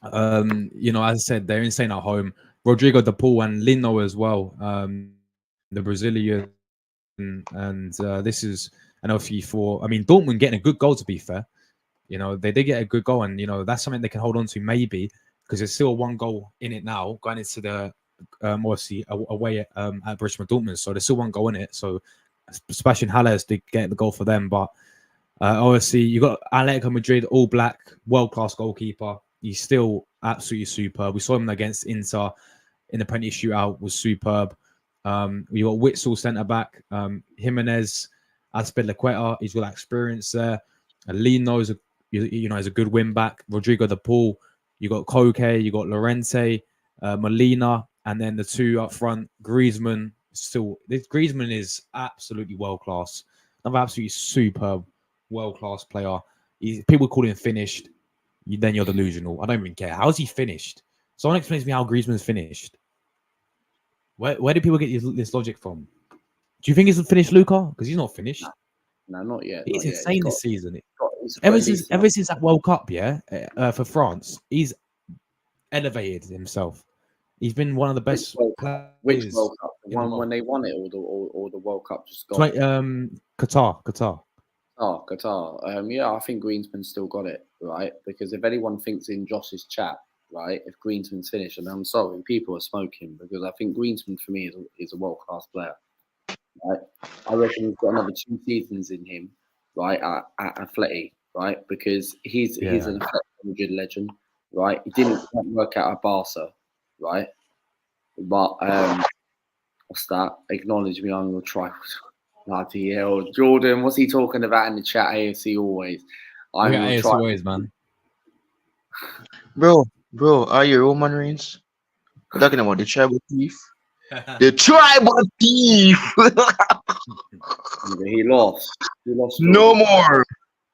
You know, as I said, they're insane at home. Rodrigo De Paul and Lino as well. The Brazilian, and this is an OFE for. I mean, Dortmund getting a good goal. To be fair, you know, they did get a good goal, and you know that's something they can hold on to maybe because there's still one goal in it now going into the obviously away at Borussia Dortmund. So there's still one goal in it. So Sebastian Haller did get the goal for them, but obviously you got Atletico Madrid, all black, world class goalkeeper. He's still absolutely superb. We saw him against Inter in the penalty shootout, was superb. We got Witsel centre back, Jimenez, Azpilicueta. He's got experience there. Lino is a good win back. Rodrigo De Paul. You got Koke. You got Llorente, Molina, and then the two up front, Griezmann. Griezmann is absolutely world class. Another absolutely superb, world class player. People call him finished. Then you're delusional. I don't even care. How's he finished? Someone explains to me how Griezmann's finished. Where do people get this logic from? Do you think he's finished, Luca? Because he's not finished. No, not yet. He's insane this season. Ever since that World Cup, for France, he's elevated himself. He's been one of the best players. Which World Cup? The one when they won it, or the World Cup just got Qatar. Oh, Qatar. Yeah, I think Griezmann's still got it, right? Because if anyone thinks in Josh's chat, right, if Griezmann's finished, and I'm sorry, people are smoking because I think Griezmann for me is a world-class player. Right? I reckon he's got another 2 seasons in him, right, at Atleti, right? Because he's an Atletico Madrid legend, right? He didn't work out at Barca, right? But what's that? Acknowledge me on your trial. Bloody hell, Jordan, what's he talking about in the chat? AFC always. I'm AFC always, man. Bro, are you Roman Reigns? We're talking about the tribal thief. The tribal thief. He lost. No more.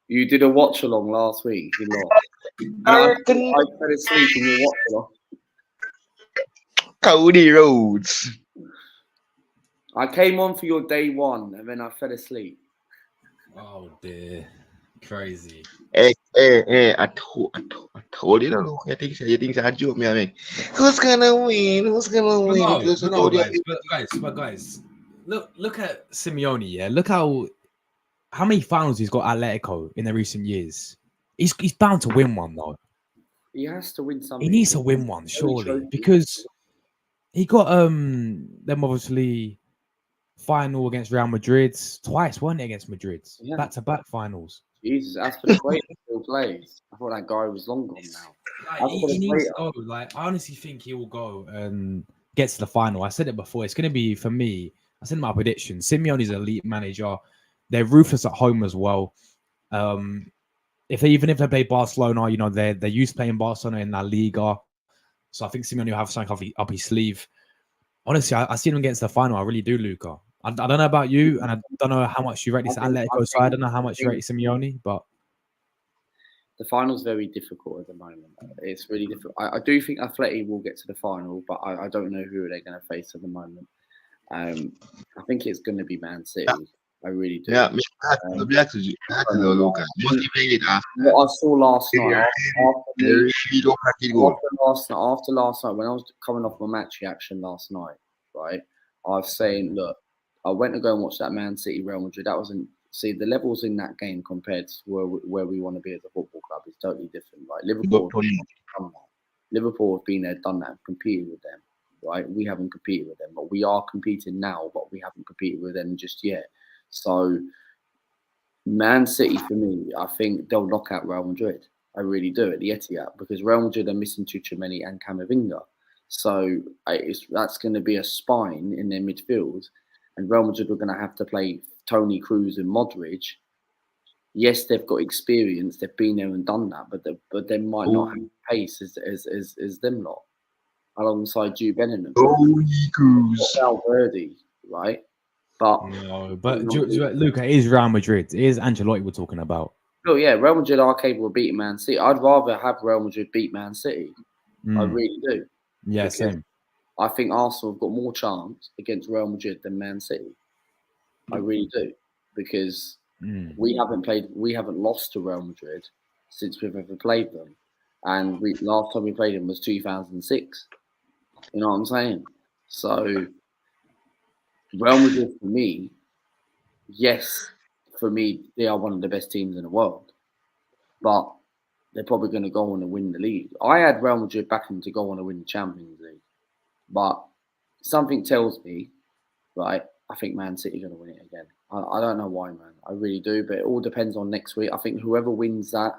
You did a watch along last week, you know. I I reckon fell asleep in your watch along. Cody Rhodes. I came on for your day one and then I fell asleep. Oh dear, crazy. Hey, I told you, no, you think it's a joke, me, I mean. Who's gonna win? Who's gonna But win? no, Because but no, guys, look at Simeone. Yeah, look how many finals he's got at Atletico in the recent years. He's bound to win one though. He has to win something. He needs to win one surely because he got them obviously final against Real Madrid twice, weren't it, against Madrid? Yeah. Back-to-back finals. Jesus, as for the great still plays. I thought that guy was long gone now. Like, he needs to go. Like, I honestly think he will go and get to the final. I said it before. It's going to be, for me, I said my prediction. Simeone's an elite manager. They're ruthless at home as well. Even if they play Barcelona, you know, they're used to playing Barcelona in La Liga. So I think Simeone will have something up his sleeve. Honestly, I see them get to the final. I really do, Luca. I don't know about you, and I don't know how much you rate this Atletico side. I don't know how much you rate Simeone, but the final's very difficult at the moment. It's really difficult. I do think Atleti will get to the final, but I don't know who they're going to face at the moment. I think it's going to be Man City. I really do. Yeah, I'll be actually look at motivated what I saw last night after last night when I was coming off my match reaction last night, right? I was saying, look, I went to go and watch that Man City Real Madrid. That wasn't the levels in that game compared to where we want to be as a football club is totally different. Right? Liverpool have been there, done that, competed with them. Right? We haven't competed with them, but we are competing now. But we haven't competed with them just yet. So, Man City for me, I think they'll knock out Real Madrid. I really do at the Etihad because Real Madrid are missing Tchouaméni and Camavinga. So that's going to be a spine in their midfield, and Real Madrid are going to have to play Toni Kroos and Modric. Yes, they've got experience; they've been there and done that, but they might not have pace as them lot alongside Jude Bellingham. Toni Kroos, Valverde, right? But no, but Luca, it is Real Madrid. It is Ancelotti we're talking about. Oh yeah, Real Madrid are capable of beating Man City. I'd rather have Real Madrid beat Man City. I really do. Yeah, same. I think Arsenal have got more chance against Real Madrid than Man City. I really do, because we haven't lost to Real Madrid since we've ever played them, and last time we played them was 2006. You know what I'm saying? So Real Madrid for me, yes, for me they are one of the best teams in the world, but they're probably going to go on and win the league. I had Real Madrid backing to go on and win the Champions League, but something tells me, right, I think Man City are going to win it again. I don't know why, man. I really do, but it all depends on next week. I think whoever wins that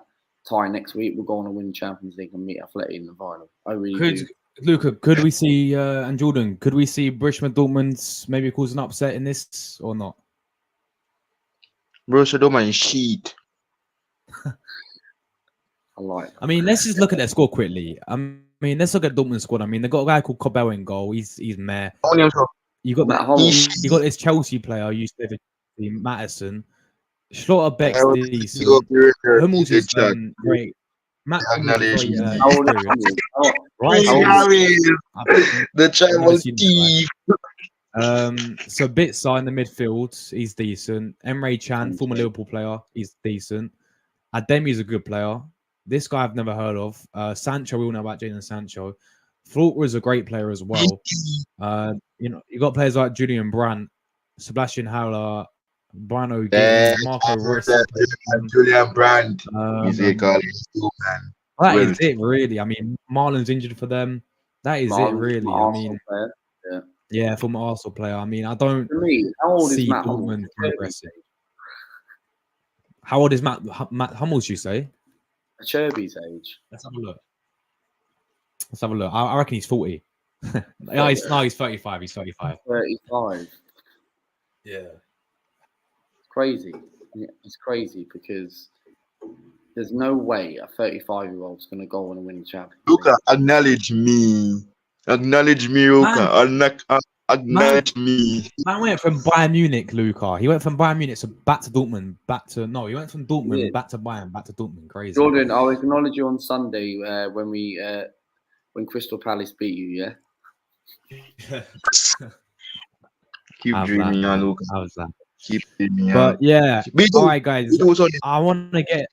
tie next week will go on and win the Champions League and meet Atleti in the final. I really do. Luca, could we see, and Jordan, could we see Borussia Dortmund maybe cause an upset in this or not? Borussia Dortmund sheet. I mean, let's just look at their score quickly. I mean, let's look at Dortmund's squad. I mean, they got a guy called Cobell in goal. He's meh. You got you got this Chelsea player used to be Madison. Schlotterbeck's decent. Hummels is great. Matt Hummels is the travel thief. So Bitzer in the midfield, he's decent. Emre Can, former Liverpool player, he's decent. Ademi's a good player. This guy I've never heard of. Sancho, we all know about Jadon Sancho. Florter is a great player as well. You know, you got players like Julian Brandt, Sebastian Haller, Brian O'Ginn, Marco Reus. Julian Brandt. Is it called man? That is it, really. I mean, Marlon's injured for them. That is it, really. I mean, yeah, from an Arsenal player. I mean, I don't see Dortmund progressing. How old is Matt Hummels, you say? Cherby's age. Let's have a look. I reckon he's 40. No, he's 35. He's 35. 35. Yeah. It's crazy. It's crazy because there's no way a 35-year-old's going to go on and win the Champions League. Luca, acknowledge me. Acknowledge me, Luca. Acknowledge me. Man went from Bayern Munich, Luca. He went from Bayern Munich to back to Dortmund, he went from Dortmund Yeah. back to Bayern, back to Dortmund. Crazy. Jordan, I'll acknowledge you on Sunday when Crystal Palace beat you. Yeah. Keep How's dreaming that, on, man? Lucas. How's that? Keep dreaming But on. yeah, We do. all right, guys. We do so this- I want to get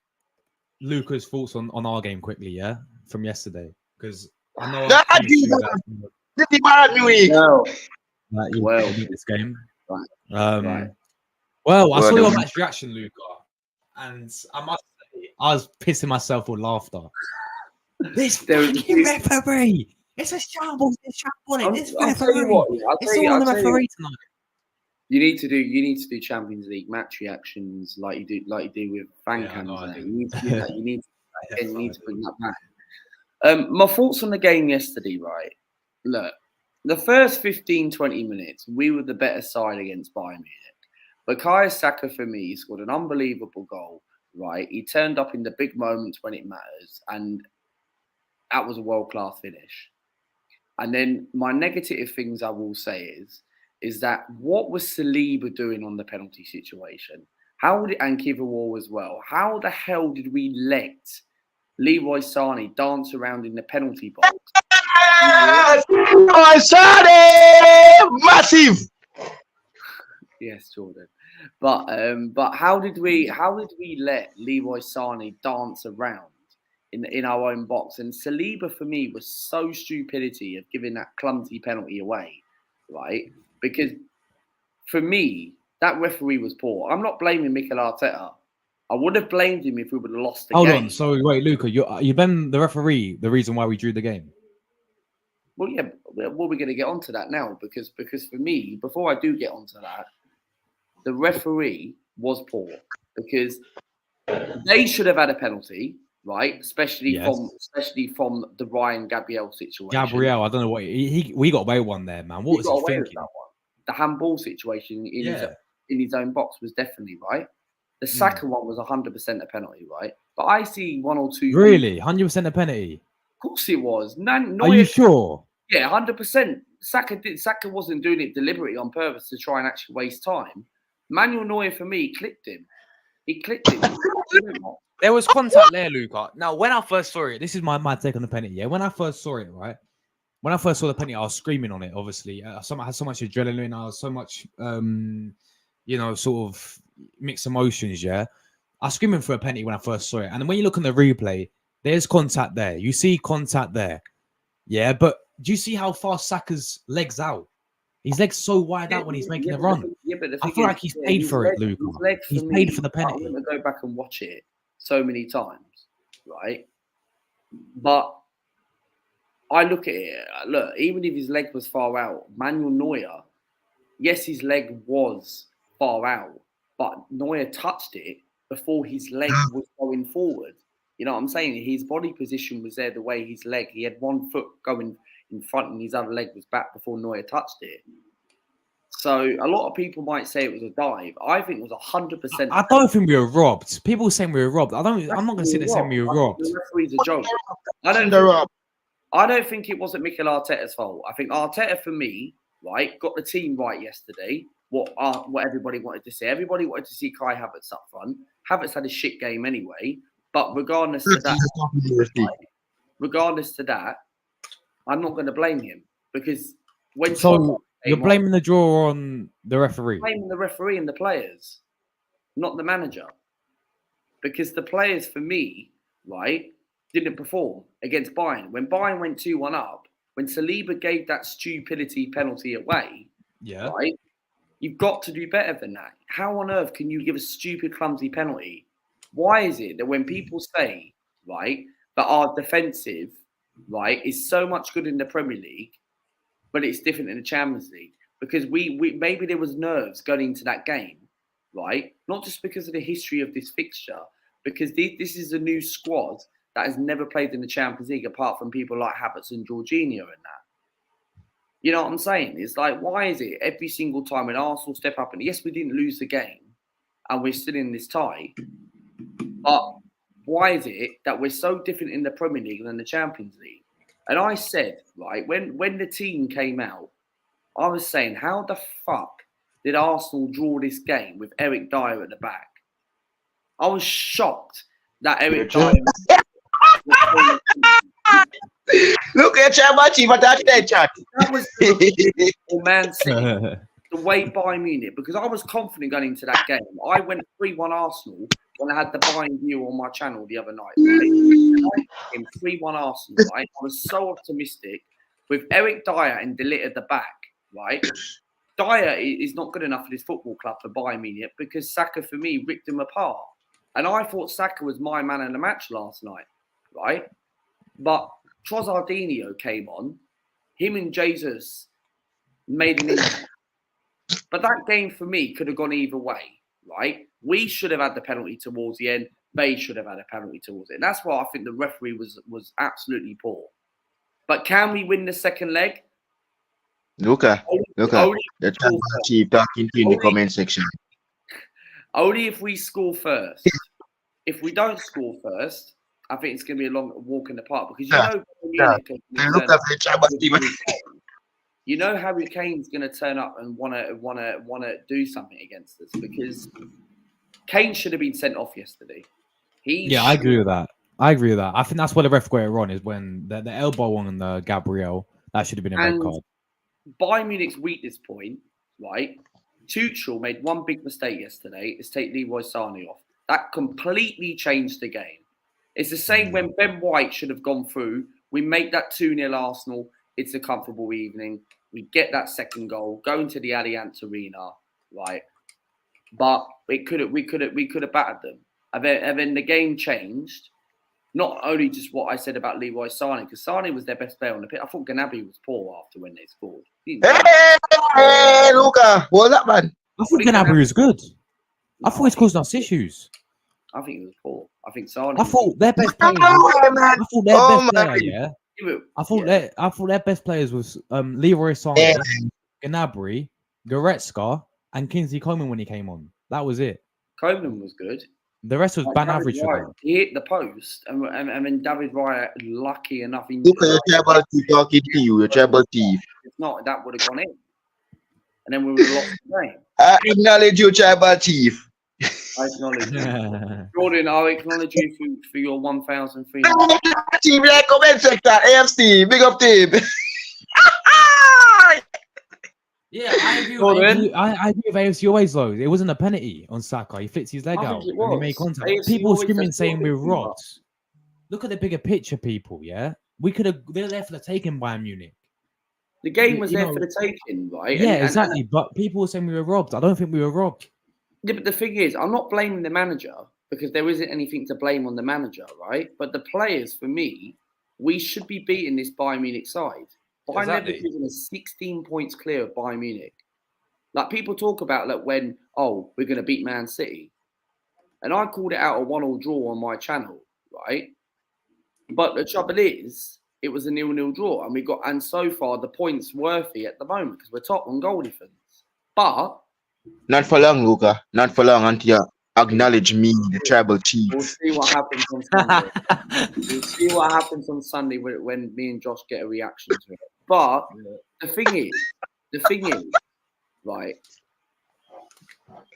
Luca's thoughts on our game quickly, yeah, from yesterday, because I know I promised you that This is Bayern Munich. No. that you Well. would beat this game. Right. Right. Well, I Well, saw your then- match reaction, Luca, and I must say, I was pissing myself with laughter. This fucking referee! It's a shambles! It's shambling! This I'll tell you referee! what, It's all on the referee tonight. You need to do Champions League match reactions like you do with fan Yeah, I know cams. I do. You need to do that. You need to bring that back. My thoughts on the game yesterday, right? Look, the first 15, 20 minutes, we were the better side against Bayern Munich. But Bukayo Saka, for me, scored an unbelievable goal, right? He turned up in the big moments when it matters, and that was a world-class finish. And then my negative things I will say is that what was Saliba doing on the penalty situation? And Kivior as well. How the hell did we let Leroy Sané dance around in the penalty box? Leroy Sané! Massive! Yes, Jordan. But how did we let Leroy Sané dance around in our own box? And Saliba, for me, was so stupidity of giving that clumsy penalty away, right? Because for me, that referee was poor. I'm not blaming Mikel Arteta. I would have blamed him if we would have lost the game. Hold on. So wait, Luca, you been the referee the reason why we drew the game? Well, yeah, well, we're going to get onto that now because for me, before I do get onto that, the referee was poor because they should have had a penalty, right? Especially from the Ryan Gabriel situation. Gabriel, I don't know what we got away one there, man. What was he thinking? The handball situation in his own box was definitely right. The Saka one was 100% a penalty, right? But I see one or two. Really, 100% a penalty. Of course it was. Neuer, are you sure? Yeah, 100%. Saka wasn't doing it deliberately on purpose to try and actually waste time. Manuel Neuer, for me, clipped him. He clipped him. There was contact there, Luca. Now, when I first saw it, this is my take on the penalty. Yeah, when I first saw it, right. When I first saw the penalty, I was screaming on it. Obviously, I had so much adrenaline. I was so much, sort of mixed emotions. Yeah, I was screaming for a penalty when I first saw it. And when you look on the replay, there's contact there. You see contact there. Yeah, but do you see how far Saka's legs out? His legs so wide out when he's making a run. But I feel like he's paid for it, Luca. He's paid for the penalty. I'm going to go back and watch it so many times, right? But I look at it. Look, even if his leg was far out, Manuel Neuer, yes, his leg was far out, but Neuer touched it before his leg was going forward. You know what I'm saying? His body position was there the way his leg. He had one foot going in front and his other leg was back before Neuer touched it. So a lot of people might say it was a dive. I think it was 100%. I don't think we were robbed. People saying we were robbed. I'm not going to sit there saying we were robbed. The referee's a joke. I don't think it wasn't Mikel Arteta's fault. I think Arteta, for me, right, got the team right yesterday. What everybody wanted to see. Everybody wanted to see Kai Havertz up front. Havertz had a shit game anyway. But regardless to that, I'm not going to blame him because when you're blaming the draw on the referee. I'm blaming the referee and the players, not the manager, because the players, for me, right, didn't perform against Bayern. When Bayern went 2-1 up, when Saliba gave that stupidity penalty away, right, you've got to do better than that. How on earth can you give a stupid, clumsy penalty? Why is it that when people say, right, that our defensive, right, is so much good in the Premier League, but it's different in the Champions League? Because we maybe there was nerves going into that game, right? Not just because of the history of this fixture, because this is a new squad that has never played in the Champions League apart from people like Havertz and Jorginho and that. You know what I'm saying? It's like, why is it every single time when Arsenal step up, and yes, we didn't lose the game and we're still in this tie, but why is it that we're so different in the Premier League than the Champions League? And I said, right, when the team came out, I was saying, how the fuck did Arsenal draw this game with Eric Dyer at the back? I was shocked that Eric Dyer. Look at Chairman Chief attached that chat. That was the Man City, the way Bayern Munich, because I was confident going into that game. I went 3-1 Arsenal when I had the Bayern view on my channel the other night. Right? In 3-1 Arsenal, right? I was so optimistic with Eric Dyer and De Ligt at the back, right? Dyer is not good enough for this football club for Bayern Munich because Saka, for me, ripped him apart. And I thought Saka was my man in the match last night, right? But Trossardinho came on. Him and Jesus made an impact. But that game, for me, could have gone either way, right? We should have had the penalty towards the end. They should have had a penalty towards it. And that's why I think the referee was absolutely poor. But can we win the second leg? Luca. The Chairman Chief talking to you in the comment section. Only if we score first. If we don't score first, I think it's going to be a long walk in the park because you know Harry Kane's going to turn up and want to do something against us because Kane should have been sent off yesterday. I agree with that. I think that's where the ref got it wrong is when the elbow on the Gabriel, that should have been a red card. Bayern Munich's weakness point, right? Tuchel made one big mistake yesterday, is take Leroy Sané off. That completely changed the game. It's the same when Ben White should have gone through. We make that 2-0 Arsenal. It's a comfortable evening. We get that second goal, go into the Allianz Arena, right? But we could have battered them. And then the game changed. Not only just what I said about Leroy Sané, because Sané was their best player on the pitch. I thought Gnabry was poor after when they scored. Hey, Luca, what's up, man? I thought Gnabry was good. I thought he's causing us issues. I think he was poor. I think Sané. I thought their best players. I thought their best players was Leroy Sané, Gnabry, Goretzka, and Kingsley Coman when he came on. That was it. Coman was good. The rest was bad average for them. He hit the post, and then David Raya, lucky enough. Look at your tribal chief talking to you, your tribal chief. If not, that would have gone in. And then we would have lost the game. I acknowledge you, tribal chief. I acknowledge you. Jordan, I acknowledge you for your 1,000 feet. Team, like comment section, AFC, big up team. Yeah, I agree with AFC always though. It wasn't a penalty on Saka. He flips his leg out and he made contact. AFC people screaming saying we're robbed. Look at the bigger picture, people, yeah? They're there for the taking by Munich. The game was there for the taking, right? Yeah, exactly. But people were saying we were robbed. I don't think we were robbed. Yeah, but the thing is, I'm not blaming the manager because there isn't anything to blame on the manager, right? But the players, for me, we should be beating this Bayern Munich side. Bayern Leverkusen is 16 points clear of Bayern Munich. Like people talk about like when, we're going to beat Man City. And I called it out a 1-1 draw on my channel, right? But the trouble is, it was a 0-0 draw. And so far, the point's worthy at the moment because we're top on goal defense. But not for long, Luca. Not for long until you acknowledge me, the tribal chief. We'll see what happens on Sunday. We'll see what happens on Sunday when me and Josh get a reaction to it. But the thing is, right?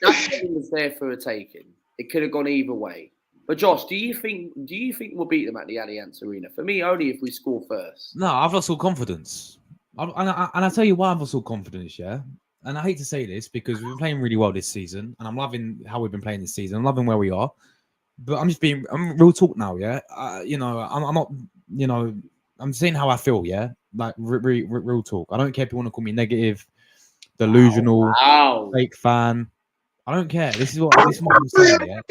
That game was there for a taking. It could have gone either way. But Josh, do you think we'll beat them at the Allianz Arena? For me, only if we score first. No, I've lost all confidence. And I tell you why I've lost all confidence, yeah? And I hate to say this because we've been playing really well this season, and I'm loving how we've been playing this season. I'm loving where we are, but I'm real talk now, yeah. I'm not, I'm saying how I feel, yeah. Like real talk. I don't care if you want to call me negative, delusional, fake fan. I don't care. This is what I'm saying, yeah.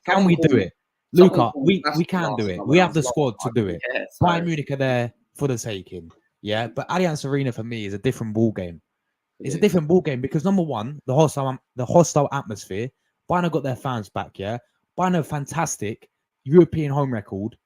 Can we do it, Luca? We can do it. We have the squad to do it. Bayern Munich are there for the taking. Yeah, but Allianz Arena for me is a different ball game. It's a different ball game because number one, the hostile atmosphere. Bayern have got their fans back. Yeah, Bayern have a fantastic European home record.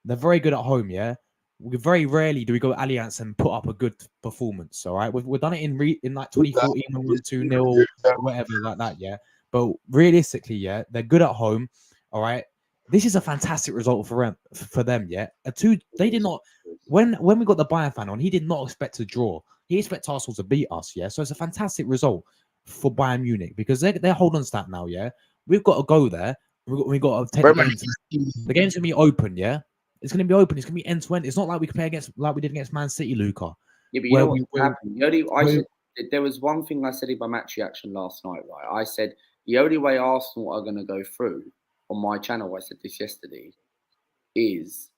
They're very good at home. Yeah, very rarely do we go to Allianz and put up a good performance. All right, we've done it in like 2014 when we were 2-0 or whatever like that. Yeah, but realistically, yeah, they're good at home. All right. This is a fantastic result for them, yeah. They did not when we got the Bayern fan on, he did not expect to draw. He expects Arsenal to beat us, yeah. So it's a fantastic result for Bayern Munich because they're holding stat now, yeah. We've got to go there. We got to take the game. The game's gonna be open, yeah. It's gonna be open. It's gonna be end to end. It's not like we can play against like we did against Man City, Luca. Yeah, but you know what happened? There was one thing I said in my match reaction last night, right? I said the only way Arsenal are going to go through on my channel, I said this yesterday, is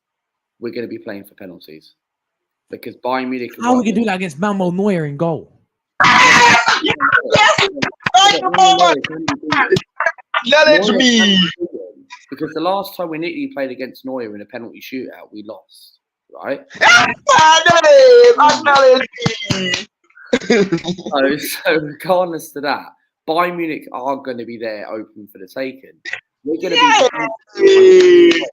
we're going to be playing for penalties. Because Bayern Munich... How we can do that against Manuel Neuer in goal? Acknowledge me! Because the last time we nearly played against Neuer in a penalty shootout, we lost, right? Acknowledge me! So regardless to that, Bayern Munich are going to be there open for the taking. We're going to be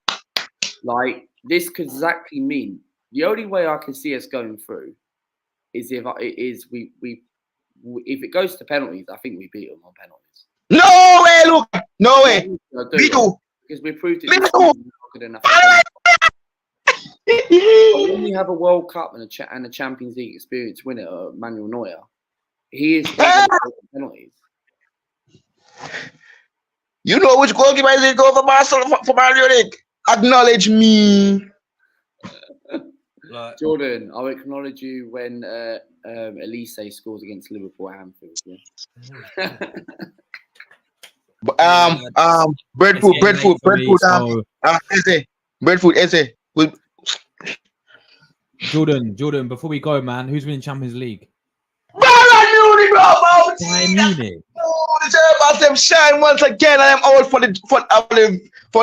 like this could exactly mean the only way I can see us going through is if it goes to penalties. I think we beat them on penalties. No way, look, no way. Me too. Because we proved it. Good enough. When you have a World Cup and a Champions League experience winner, Manuel Neuer, he is penalties. You know which goalkeeper is it go for Barcelona for Bayern Munich? Acknowledge me. Jordan, I'll acknowledge you when Elise scores against Liverpool at Anfield. Yeah? Breadfruit, essay. Jordan, before we go, man, who's winning Champions League? Bayern Munich. Oh, the Germans them shine once again. I am out for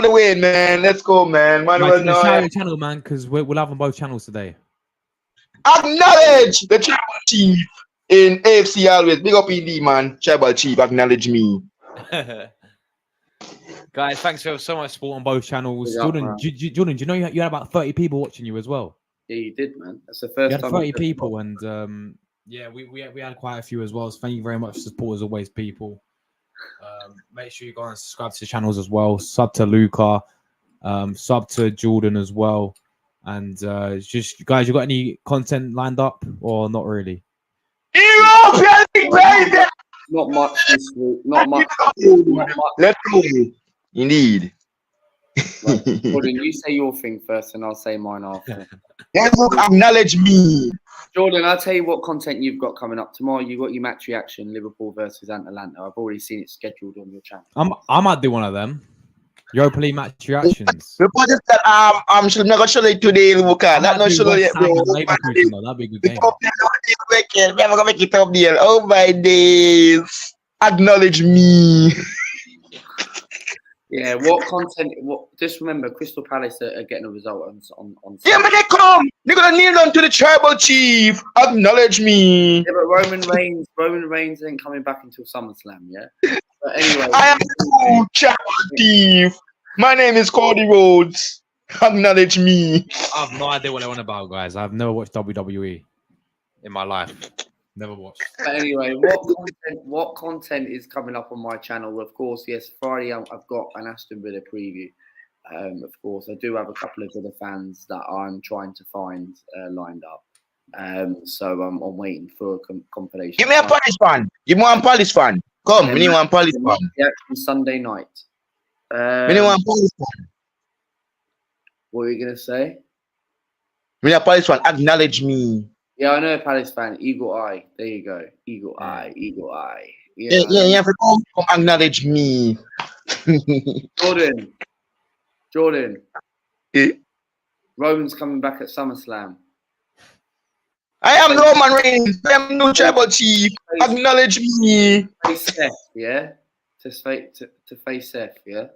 the win, man. Let's go, man. Shout your channel, man, because we'll have on both channels today. Acknowledge the tribal chief in AFC always. Big up ED, man. Tribal chief, acknowledge me. Guys, thanks for so much support on both channels. Jordan, do you know you had about 30 people watching you as well? Yeah, you did, man. That's the first time. 30 people, and yeah, we had quite a few as well. So thank you very much for support as always, people. Make sure you go and subscribe to the channels as well. Sub to Luca, sub to Jordan as well. And just guys, you got any content lined up or not really? Not much this week. Not much. Let's go. Indeed. Right. Jordan, you say your thing first, and I'll say mine after. Acknowledge me. Jordan, I'll tell you what content you've got coming up tomorrow. You've got your match reaction, Liverpool versus Atalanta. I've already seen it scheduled on your channel. I might do one of them. Europa League match reactions. Before this, I'm not gonna show it today, Luca. Not no show it, bro. That'd be a good game. We're gonna make it up there. Oh my days! Acknowledge me. Yeah, what content? Just remember, Crystal Palace are getting a result on. Yeah, but they come. They're gonna kneel down to the tribal chief. Acknowledge me. Yeah, but Roman Reigns ain't coming back until SummerSlam. Yeah. But anyway, I am the tribal chief. My name is Cody Rhodes. Acknowledge me. I have no idea what they're on about, guys. I've never watched WWE in my life. Never watched. But anyway, what content is coming up on my channel? Of course, yes, Friday I've got an Aston Villa preview. Of course, I do have a couple of other fans that I'm trying to find lined up. So I'm waiting for a confirmation. Give me a Palace fan. Give me one Palace fan. Come, we need one Palace fan. Yeah, Sunday night. We need one Palace fan. What are you gonna say? We need a Palace fan. Acknowledge me. Yeah, I know a Palace fan. Eagle Eye. There you go. Eagle Eye. Eagle Eye. Yeah. You have to come acknowledge me. Jordan. Yeah. Roman's coming back at SummerSlam. I am Roman Reigns. I am no tribal chief. Acknowledge me. Face Seth, yeah? To face Seth, yeah?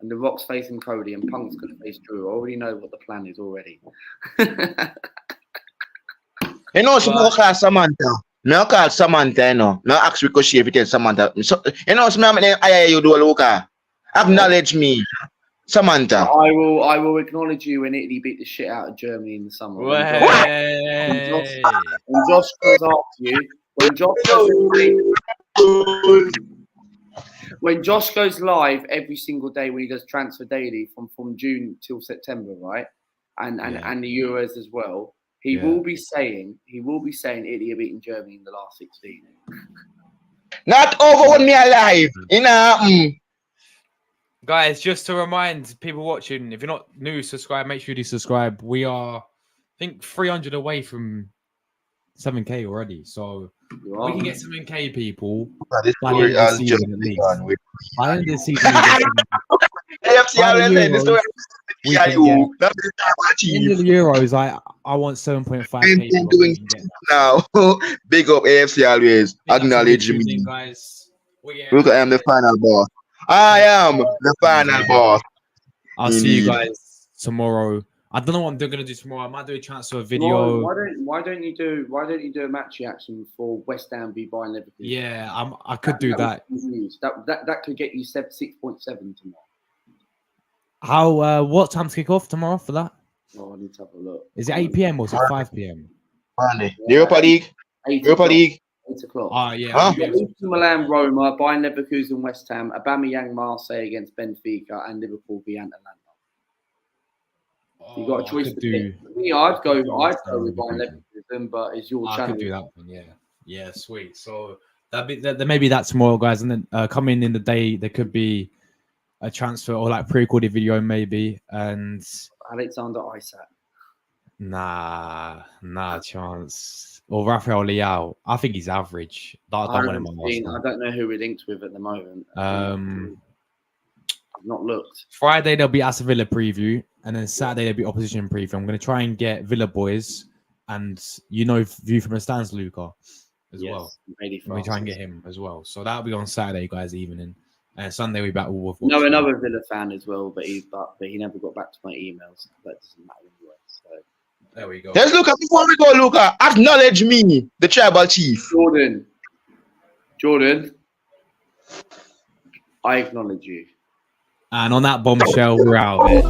And The Rock's facing Cody and Punk's going to face Drew. I already know what the plan is already. You know, so I call Samantha. No, call Samantha, you know. No, ask Ricochet if you tell Samantha. So, you know, so I you do, Luca. Acknowledge me. Samantha. I will acknowledge you when Italy beat the shit out of Germany in the summer. When Josh goes after you, when Josh goes live every single day when he does Transfer Daily from June till September, right? and the Euros as well. He will be saying Italy have beaten Germany in the last 16. Not over when me alive. Guys, just to remind people watching, if you're not new, subscribe. Make sure you do subscribe. We are, I think, 300 away from 7K already. So we can get 7K people This by the end of the season at least. By the end of the season, we get in the Euros. I want 7.5K. I'm doing now. Big up AFC always. Acknowledge me. Guys. Look, I am the final boss. I am the final boss. I'll see you guys tomorrow. I don't know what I'm going to do tomorrow. I might do a transfer video. Why don't you do a match reaction for West Ham v Bayern Leverkusen? Yeah, I could do that. That could get you 6.7 tomorrow. How? What time to kick off tomorrow for that? Oh, I need to have a look. Is it 8 p.m. or is it 5 p.m? Europa League. 8 o'clock. Oh yeah. Huh? Milan, Roma, Bayern Leverkusen, West Ham, Aubameyang, Marseille against Benfica, and Liverpool v Atalanta. You got a choice to pick. Me, I'd go with Bayern Leverkusen, but it's your channel. I could do that one. Yeah, sweet. So there may be that tomorrow, guys, and then coming in the day there could be a transfer or like pre-recorded video maybe, and Alexander Isak. Nah chance. Or Rafael Leao. I think he's average. I don't know who we're linked with at the moment. I've not looked. Friday there'll be Aston Villa preview, and then Saturday there'll be opposition preview. I'm going to try and get Villa boys and View from the Stands Luca as well. We try and get him as well. So that'll be on Saturday, guys, evening. And Sunday we battle with. No, another Villa fan as well, but he never got back to my emails. That doesn't matter anyway. So there we go. Let's Luca. Before we go, Luca, acknowledge me, the tribal chief. Jordan, I acknowledge you. And on that bombshell, we're out of it.